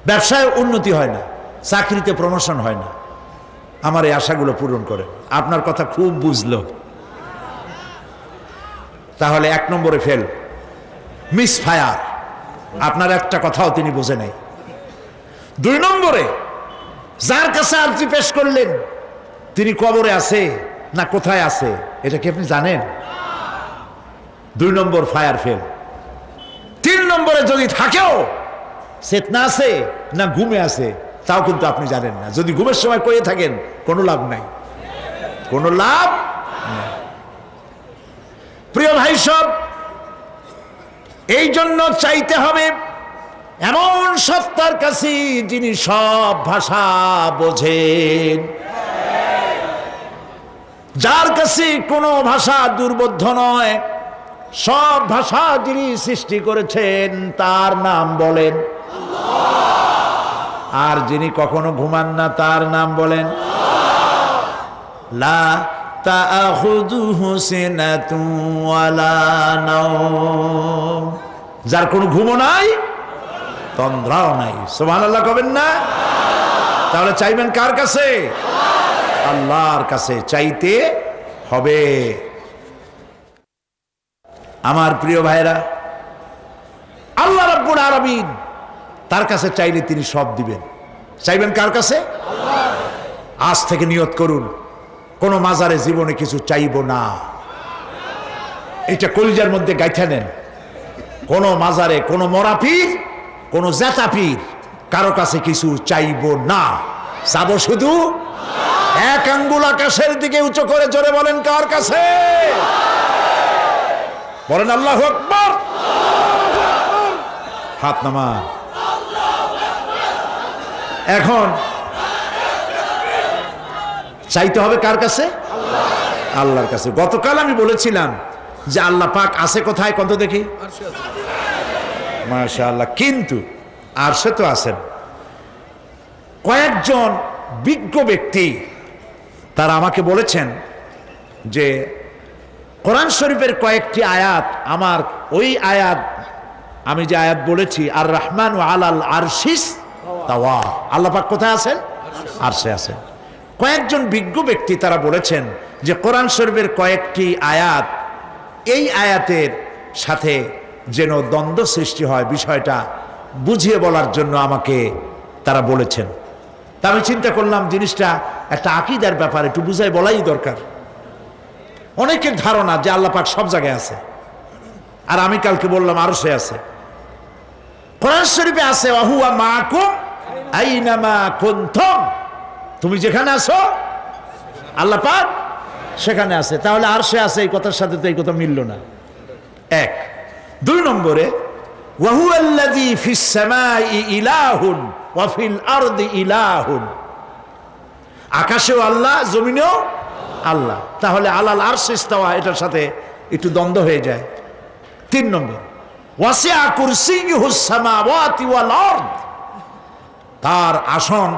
ব্যবসায় উন্নতি হয় না, চাকরিতে প্রমোশন হয় না, আমার এই আশাগুলো পূরণ করেন। আপনার কথা খুব বুঝলো, তাহলে 1 নম্বরে ফেল, মিস ফায়ার। আপনার একটা কথাও তিনি বোঝে নাই। 2 নম্বরে যার কাছে আর্জি পেশ করলেন তিনি কবরে আছে না কোথায় আছে এটা কি আপনি জানেন? 2 নম্বর ফায়ার ফেল। 3 নম্বরে যদি থাকেও চেতনা আছে না ঘুমে আছে তাও কিন্তু আপনি জানেন না। যদি ঘুমের সময় কয়ে থাকেন কোনো লাভ নাই, কোনো লাভ নাই। প্রিয় ভাই সব, এই জন্য চাইতে হবে এমন সত্তার কাছে যিনি সব ভাষা বোঝেন, যার কাছে কোনো ভাষা দুর্বোধ্য নয়, সব ভাষা যিনি সৃষ্টি করেছেন তার নাম বলেন। আর যিনি কখনো ঘুমান না তার নাম বলেন লা তাআখুযুহু সিনাতুন ওয়ালা নাওম, যার কোনো ঘুমও নাই তন্দ্রাও নাই। সুবহানাল্লাহ কবেন না? তাহলে চাইবেন কার কাছে? আল্লাহর কাছে চাইতে হবে। আমার প্রিয় ভাইরা, আল্লাহ রাব্বুল আলামিন তার কাছে চাইলে তিনি সব দিবেন। চাইবেন কার কাছে? আজ থেকে নিয়ত করুন, কোন মাজারে জীবনে কিছু চাইব না। এটা কলিজার মধ্যে গাইথা নেন। কোন মাজারে, কোন মরা পীর, কোন জেতা পীর, কারো কাছে কিছু চাইব না। চাবো শুধু এক আঙ্গুল আকাশের দিকে উঁচু করে জোরে বলেন কার কাছে? বলেন আল্লাহু আকবার। হাত নামান। এখন চাইতে হবে কার কাছে? আল্লাহর কাছে। গতকাল আমি বলেছিলাম যে আল্লাহ পাক আছে কোথায়? কত দেখি। মাশাআল্লাহ। কিন্তু আরশে তো আছেন। কয়েকজন বিজ্ঞ ব্যক্তি তারা আমাকে বলেছেন যে কোরআন শরীফের কয়েকটি আয়াত, আমার ওই আয়াত, আমি যে আয়াত বলেছি আর রহমান আলাল আরশিস তাওয়া, আল্লাহ পাক কোথায় আছেন? আরশে আছেন। কয়েকজন বিজ্ঞ ব্যক্তি তারা বলেছেন যে কোরআন শরীফের কয়েকটি আয়াত এই আয়াতের সাথে যেন দ্বন্দ্ব সৃষ্টি হয়, বিষয়টা বুঝিয়ে বলার জন্য আমাকে তারা বলেছেন। তা আমি চিন্তা করলাম জিনিসটা একটা আকীদার ব্যাপার, একটু বুঝাই বলাই দরকার। অনেকের ধারণা যে আল্লাহ পাক সব জায়গায় আছে, আর আমি কালকে বললাম আরশে আছে। কোরআন শরীফে আছে ওয়াহুয়া মাআকুম আইনামা কুনতুম, তুমি যেখানে আছো আল্লাহ পাক সেখানে আছে। তাহলে আরশে আছে এই কথার সাথে তো এই কথা মিলল না। এক। দুই নম্বরে ওয়াহুয়াল্লাযী ফিস সামাই ইলাহুন ওয়া ফিল আরদি ইলাহুন, আকাশেও আল্লাহ জমিনেও আল্লাহ। তাহলে আলাল আরশে ইস্তাওয়া এটার সাথে একটু দ্বন্দ্ব হয়ে যায়। তিন নম্বর ওয়াসিআ কুরসিয়ুহুস সামাওয়াতি ওয়াল আরদ, তার আসন,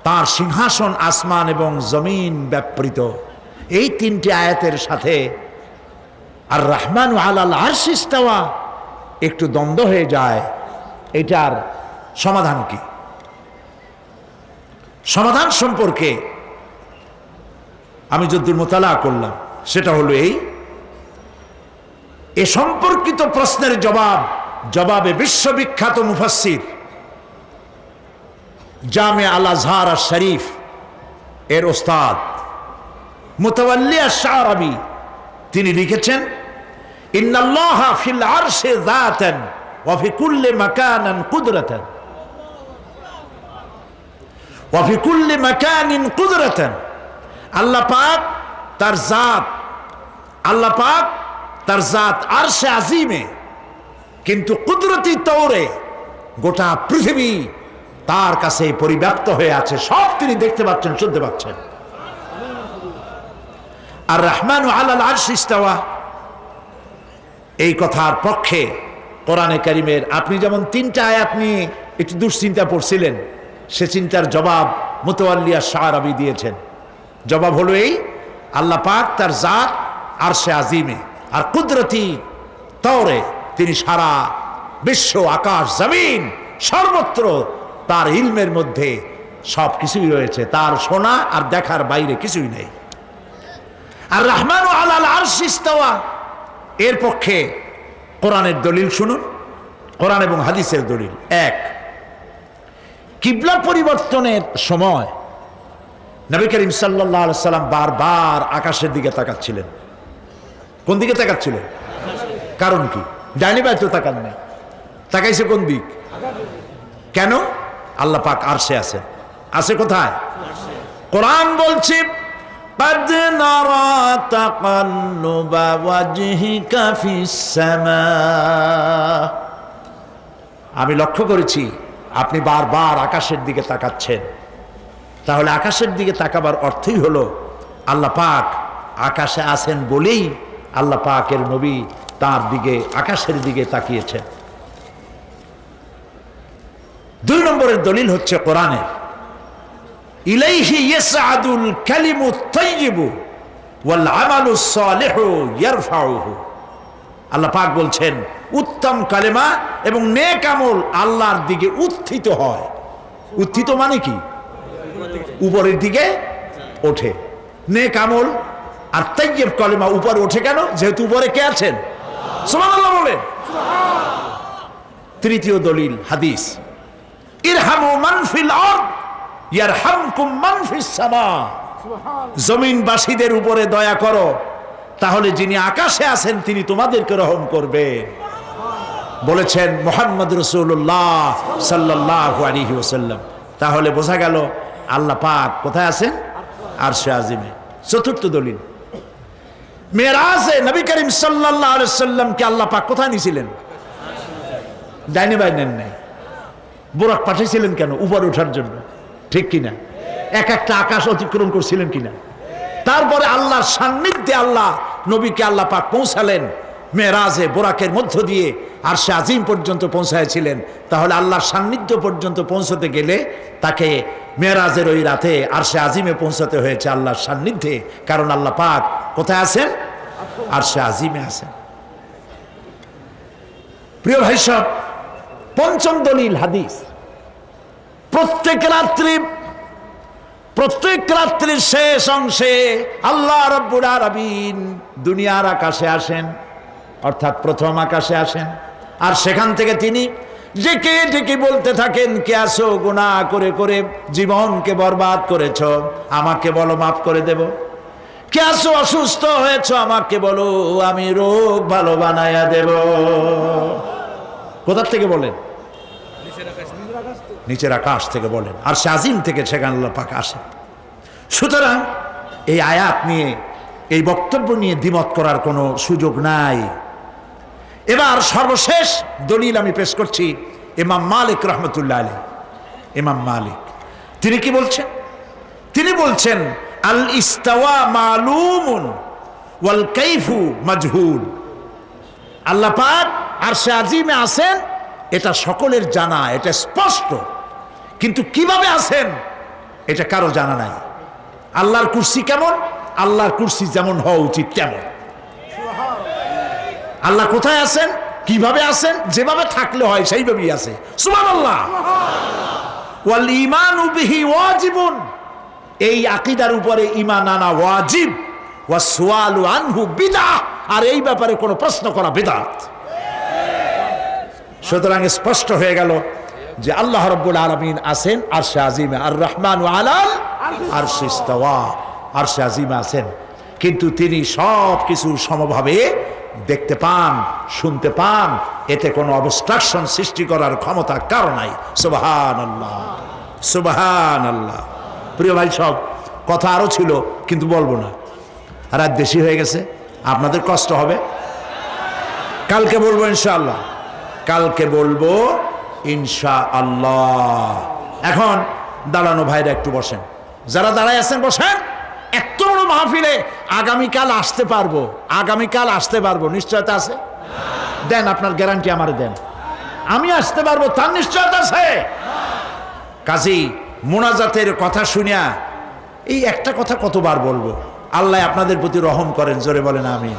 তার সিংহাসন আসমান এবং জমিন ব্যাপৃত। এই তিনটি আয়াতের সাথে আর রহমান আলাল আরশি ইস্তাওয়া একটু দ্বন্দ্ব হয়ে যায়। এটার সমাধান কি? সমাধান সম্পর্কে আমি যদ্দূর মোতালা করলাম সেটা হলো এই, এ সম্পর্কিত প্রশ্নের জবাবে বিশ্ববিখ্যাত মুফাসসির জামে আল আজহার আর শরীফ এর ওস্তাদ মুতাওয়াল্লি আশ-শারাবি তিনি লিখেছেন ইন্নাল্লাহা ফিল আরশি যাতান ওয়া ফি কুল্লি মাকানান কুদরাতান ওয়া ফি কুল্লি মাকানিন কুদরাতান, আল্লাহ পাক তার জাত, আল্লাহ পাক তার জাত আরশে আজিমে, কিন্তু কুদরতি তৌরে গোটা পৃথিবী তার কাছে পরিব্যাপ্ত হয়ে আছে। সব তিনি দেখতে পাচ্ছেন, শুনতে পাচ্ছেন। আর রহমান আলাল আরশি ইস্তাওয়া, এই কথার পক্ষে কোরআনে কারিমের আপনি যেমন তিনটা আয়াত নিয়ে একটু দুশ্চিন্তা পড়ছিলেন, সে চিন্তার জবাব মুতাওয়াল্লি আশ-শারাবি দিয়েছেন। জবাব হলো এই, আল্লাহ পাক তার জাত আরশে আজিমে, আর কুদরতি তৌরে তিনি সারা বিশ্ব, আকাশ জমিন সর্বত্র তার ইলমের মধ্যে সব কিছুই রয়েছে, তার শোনা আর দেখার বাইরে কিছুই নেই। আর রহমান আলাল আরশি ইস্তাওয়া এর পক্ষে কোরআনের দলিল শুনুন, কোরআন এবং হাদিসের দলিল। এক, কিবলা পরিবর্তনের সময় নবী করিম সাল্লাল্লাহু আলাইহি সাল্লাম বারবার আকাশের দিকে তাকাচ্ছিলেন। কোন দিকে তাকাচ্ছিলেন? কারণ কি? ডাইনি বাই তো তাকান নাই, তাকাইছে কোন দিক? কেন? আল্লাহ পাক আরশে আছেন। আছে কোথায়? কোরআন বলছে قد نرى تقلب وجهك في السماء, আমি লক্ষ্য করেছি আপনি বারবার আকাশের দিকে তাকাচ্ছেন, তাহলে আকাশের দিকে তাকাবার অর্থই হলো আল্লাহ পাক আকাশে আছেন বলেই আল্লাহ পাকের নবী তার দিকে আকাশের দিকে তাকিয়েছেন। 2 নম্বরের দলিল হচ্ছে কোরআনের, ইলাইহি ইয়াসআদুল কালিমুত তাইয়্যিবু ওয়াল আমালুস সালিহু ইয়ারফাউহু। আল্লাহ পাক বলছেন উত্তম কালেমা এবং নেক আমল আল্লাহর দিকে উত্থিত হয়। উত্থিত মানে কি? উপরের দিকে ওঠে। নেক আমল আর তাইয়্যিব কালেমা উপরে ওঠে কেন? যেহেতু উপরে কে আছেন? সুবহানাল্লাহ বলেন। তৃতীয় দলিল হাদিস, ইরহামু মান ফিল আরদ ইয়ারহামকুম মান ফিস সামা। জমিনবাসীদের উপরে দয়া করো, তাহলে যিনি আকাশে আছেন তিনি তোমাদেরকে রহম করবেন, বলেছেন মুহাম্মদ রাসূলুল্লাহ সাল্লাল্লাহু আলাইহি ওয়াসাল্লাম। তাহলে বোঝা গেল আল্লাহ পাক কোথায় আছেন? আরশে আজিমে। চতুর্থ দলিল, মেরাজে নবী করিম সাল্লাল্লাহু আলাইহি ওয়াসাল্লামকে আল্লাহ পাক কোথায় নিয়েছিলেন? ডাইনে বাই নেন নাই। বুরাক পাঠিয়েছিলেন কেন? উপরে ওঠার জন্য, ঠিক কিনা? এক একটা আকাশ অতিক্রম করছিলেন কিনা? তারপরে আল্লাহর সান্নিধ্যে আল্লাহ নবীকে আল্লাহ পাক পৌঁছালেন মেরাজে, বোরাকের মধ্য দিয়ে আরশে আজিম পর্যন্ত পৌঁছাইছিলেন। তাহলে আল্লাহর সান্নিধ্য পর্যন্ত পৌঁছতে গেলে তাকে মেরাজের ওই রাতে আরশে আজিমে পৌঁছাতে হয়েছে আল্লাহর সান্নিধ্যে, কারণ আল্লাহ পাক কোথায় আছেন? আরশে আজিমে আছেন। প্রিয় ভাই সব, পঞ্চম দলিল হাদিস, প্রত্যেক রাত্রির শেষ অংশে আল্লাহ রাব্বুল আলামিন দুনিয়ার আকাশে আসেন, অর্থাৎ প্রথম আকাশে আসেন, আর সেখান থেকে তিনি ডেকে ডেকে বলতে থাকেন, কে আসো গুনাহ করে করে জীবনকে বরবাদ করেছ, আমাকে বলো মাফ করে দেব। কে আসো অসুস্থ হয়েছ, আমাকে বলো আমি রোগ ভালো বানায়া দেব। কোথা থেকে বলেন? নিচের আকাশ থেকে বলেন, আর সে আজিম থেকে সেখানে আল্লাহ পাক আসেন। সুতরাং এই আয়াত নিয়ে, এই বক্তব্য নিয়ে দ্বিমত করার কোনো সুযোগ নাই। এবার সর্বশেষ দলিল আমি পেশ করছি ইমাম মালিক রহমতুল্লাহ আলাইহি। ইমাম মালিক তিনি কি বলছেন? তিনি বলছেন আল ইস্তাওয়া মালুমুন ওয়াল কাইফু মাজহুল। আল্লাহ পাক আরশে আজিমে আছেন এটা সকলের জানা, এটা স্পষ্ট, কিন্তু কিভাবে আছেন এটা কারো জানা নাই। আল্লাহর কুরসি কেমন? আল্লাহর কুরসি যেমন হওয়া উচিত তেমন। আল্লাহ কোথায় আছেন, কিভাবে আছেন, যেভাবে থাকলে হয় সেইভাবেই আছে। সুবহানাল্লাহ। ওয়াল ঈমানু বিহি ওয়াজিবুন, এই আকীদার উপরে ঈমান আনা ওয়াজিব। ওয়াস সুআলু আনহু বিদআহ, আর এই ব্যাপারে কোনো প্রশ্ন করা বিদআত। সুতরাং স্পষ্ট হয়ে গেল যে আল্লাহ রাব্বুল আলামিন আছেন আরশে আজিমে, আর রহমানু আলাল আরশি ইস্তাওয়া, আরশে আজিমে আছেন, কিন্তু তিনি সব কিছু সমভাবে দেখতে পান, শুনতে পান, এতে কোনো অবস্ট্রাকশন সৃষ্টি করার ক্ষমতা কারো নাই। সুবহানাল্লাহ, সুবহানাল্লাহ। প্রিয় ভাই সব, কথা আরো ছিল কিন্তু বলবো না, রাত বেশি হয়ে গেছে, আপনাদের কষ্ট হবে। কালকে বলবো ইনশাআল্লাহ, কালকে বলবো ইনশাআল্লাহ। এখন দাঁড়ানো ভাইরা একটু বসেন, যারা দাঁড়ায় আছেন বসেন। এত বড় মাহফিলে আগামীকাল আসতে পারবো, আগামীকাল আসতে পারবো, নিশ্চয়তা আছে? দেন আপনার গ্যারান্টি আমারে দেন, আমি আসতে পারবো তার নিশ্চয়তা আছে? কাজী মোনাজাতের কথা শুনিয়া এই একটা কথা কতবার বলবো? আল্লাহ আপনাদের প্রতি রহম করেন, জোরে বলেন আমিন।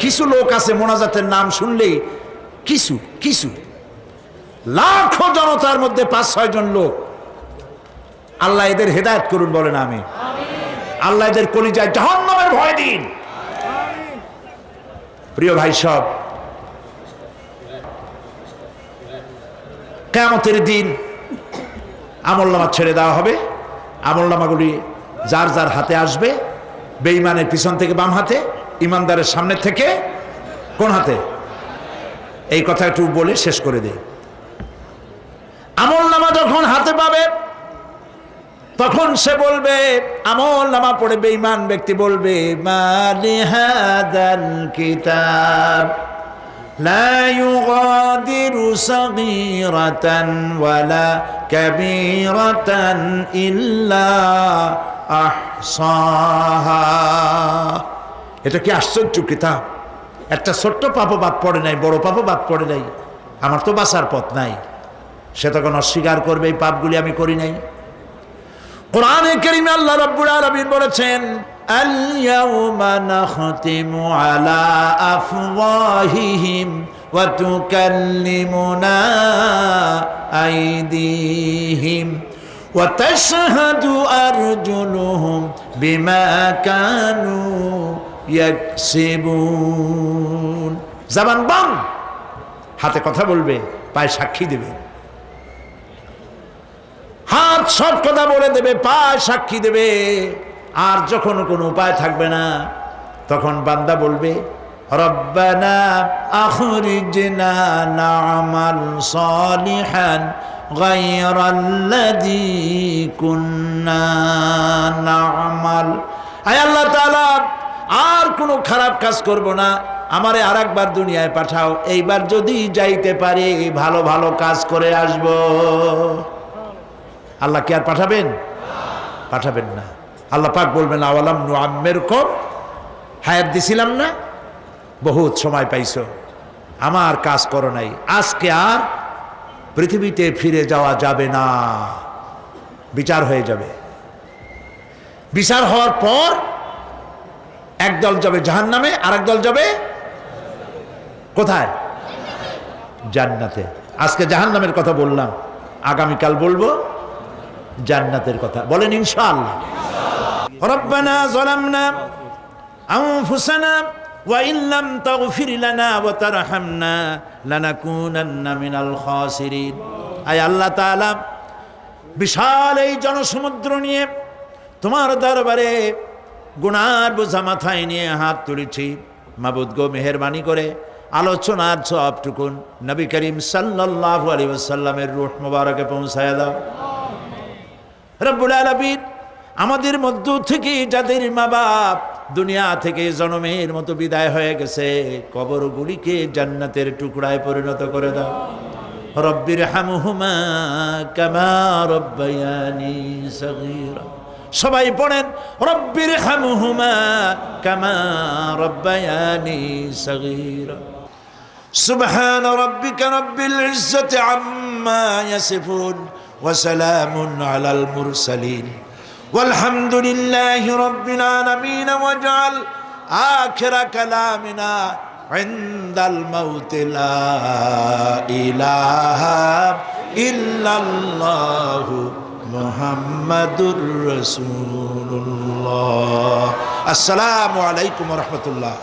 কিছু লোক আছে মোনাজাতের নাম শুনলেই কিছু লাখো জনতার মধ্যে 5-6 জন লোক, আল্লাহ এদের হেদায়েত করুন, বলেন আমিন। আল্লাহ এদের কলিজায় জাহান্নামের ভয় দিন। প্রিয় ভাই সব, কিয়ামতের দিন আমলনামা ছেড়ে দেওয়া হবে। আমলনামাগুলি যার যার হাতে আসবে, বেঈমানের পিছন থেকে বাম হাতে, ইমানদারের সামনে থেকে কোন হাতে? এই কথা একটু বলে শেষ করে দেই। আমলনামা যখন হাতে পাবে তখন সে বলবে, আমলনামা পড়ে বেঈমান ব্যক্তি বলবে, মা লিহাদাল কিতাব لا يغادر صغيرة ولا كبيرة إلا أحصاها। এটা কি আশ্চর্য কিতাব! একটা ছোট্ট পাপও বাদ পড়ে নাই, বড় পাপও বাদ পড়ে নাই। আমার তো বাঁচার পথ নাই। সে তখন অস্বীকার করবে এই পাপগুলি আমি করি নাই। কোরআনে কারীমে আল্লাহ রাব্বুল আলামিন বলেছেন, আল ইয়াউমা নাখতিমু আলা আফওয়াহিহিম ওয়া তুকাল্লিমুনা আইদিহিম ওয়া তাশহাদু আরজুলুহুম বিমা কানু ইয়াকসিবুন। জবান বন্ধ, হাতে কথা বলবে, পায়ে সাক্ষী দেবে। হাত সব কথা বলে দেবে, পায়ে সাক্ষী দেবে। আর যখন কোনো উপায় থাকবে না, তখন বান্দা বলবে, রব্বানা আখরিজনা না'মাল সালিহান গায়রাল্লাযী কুন্না না'মাল। আয় আল্লাহ তাআলা, আর কোনো খারাপ কাজ করব না, আমারে আরেকবার দুনিয়ায় পাঠাও। এইবার যদি যাইতে পারি ভালো ভালো কাজ করে আসব। আল্লাহ কি আর পাঠাবেন? পাঠাবেন না। আল্লাহ পাক বলবেন, আওয়ালাম নুআম্মিরকুম, হায়াত দিছিলাম না, বহুত সময় পাইছো, আমার কাজ করো নাই, আজকে আর পৃথিবীতে ফিরে যাওয়া যাবে না। বিচার হয়ে যাবে। বিচার হওয়ার পর একদল যাবে জাহান্নামে, আরেক দল যাবে কোথায়? জান্নাতে। আজকে জাহান্নামের কথা বললাম, আগামীকাল বলবো জান্নাতের কথা। বলেন ইনশাআল্লাহ। রব্বানা যালামনা আনফুসানা ওয়া ইন লাম তাগফির লানা ওয়া তারহামনা লানাকুনান্না মিনাল খাসিরিন। আয় আল্লাহ তাআলা, বিশাল এই জনসমুদ্র নিয়ে তোমার দরবারে গুনার বোঝা মাথায় নিয়ে হাত তুলেছি। মাবুদ গো, মেহেরবানি করে আলোচনার সবটুকুন নবী করিম সাল্লাল্লাহু আলাইহি ওয়াসাল্লামের রূহ মুবারকে পৌঁছায়া দাও। রব্বুল আলামিন, আমাদের মধ্য থেকে যাদের মা বাপ দুনিয়া থেকে জনমের মতো বিদায় হয়ে গেছে, কবরগুলিকে জান্নাতের টুকরায় পরিণত করে দাও। রব্বির হামহুমা কামা রব্বায়ানি সগীরা। সবাই পড়েন, রব্বির হামহুমা কামা রব্বায়ানি সগীরা। সুবহান রাব্বিকা রাব্বিল ইজ্জাতি আম্মা ইয়াসিফুন ওয়া সালামুন আলাল মুরসালিন ওয়ালহামদুলিল্লাহি রাব্বিল আলামিন। ওয়াজআল আখিরা কালামিনা ইনদাল মাউত লা ইলাহা ইল্লাল্লাহু মুহাম্মাদুর রাসূলুল্লাহ। আসসালামু আলাইকুম ওয়া রাহমাতুল্লাহ।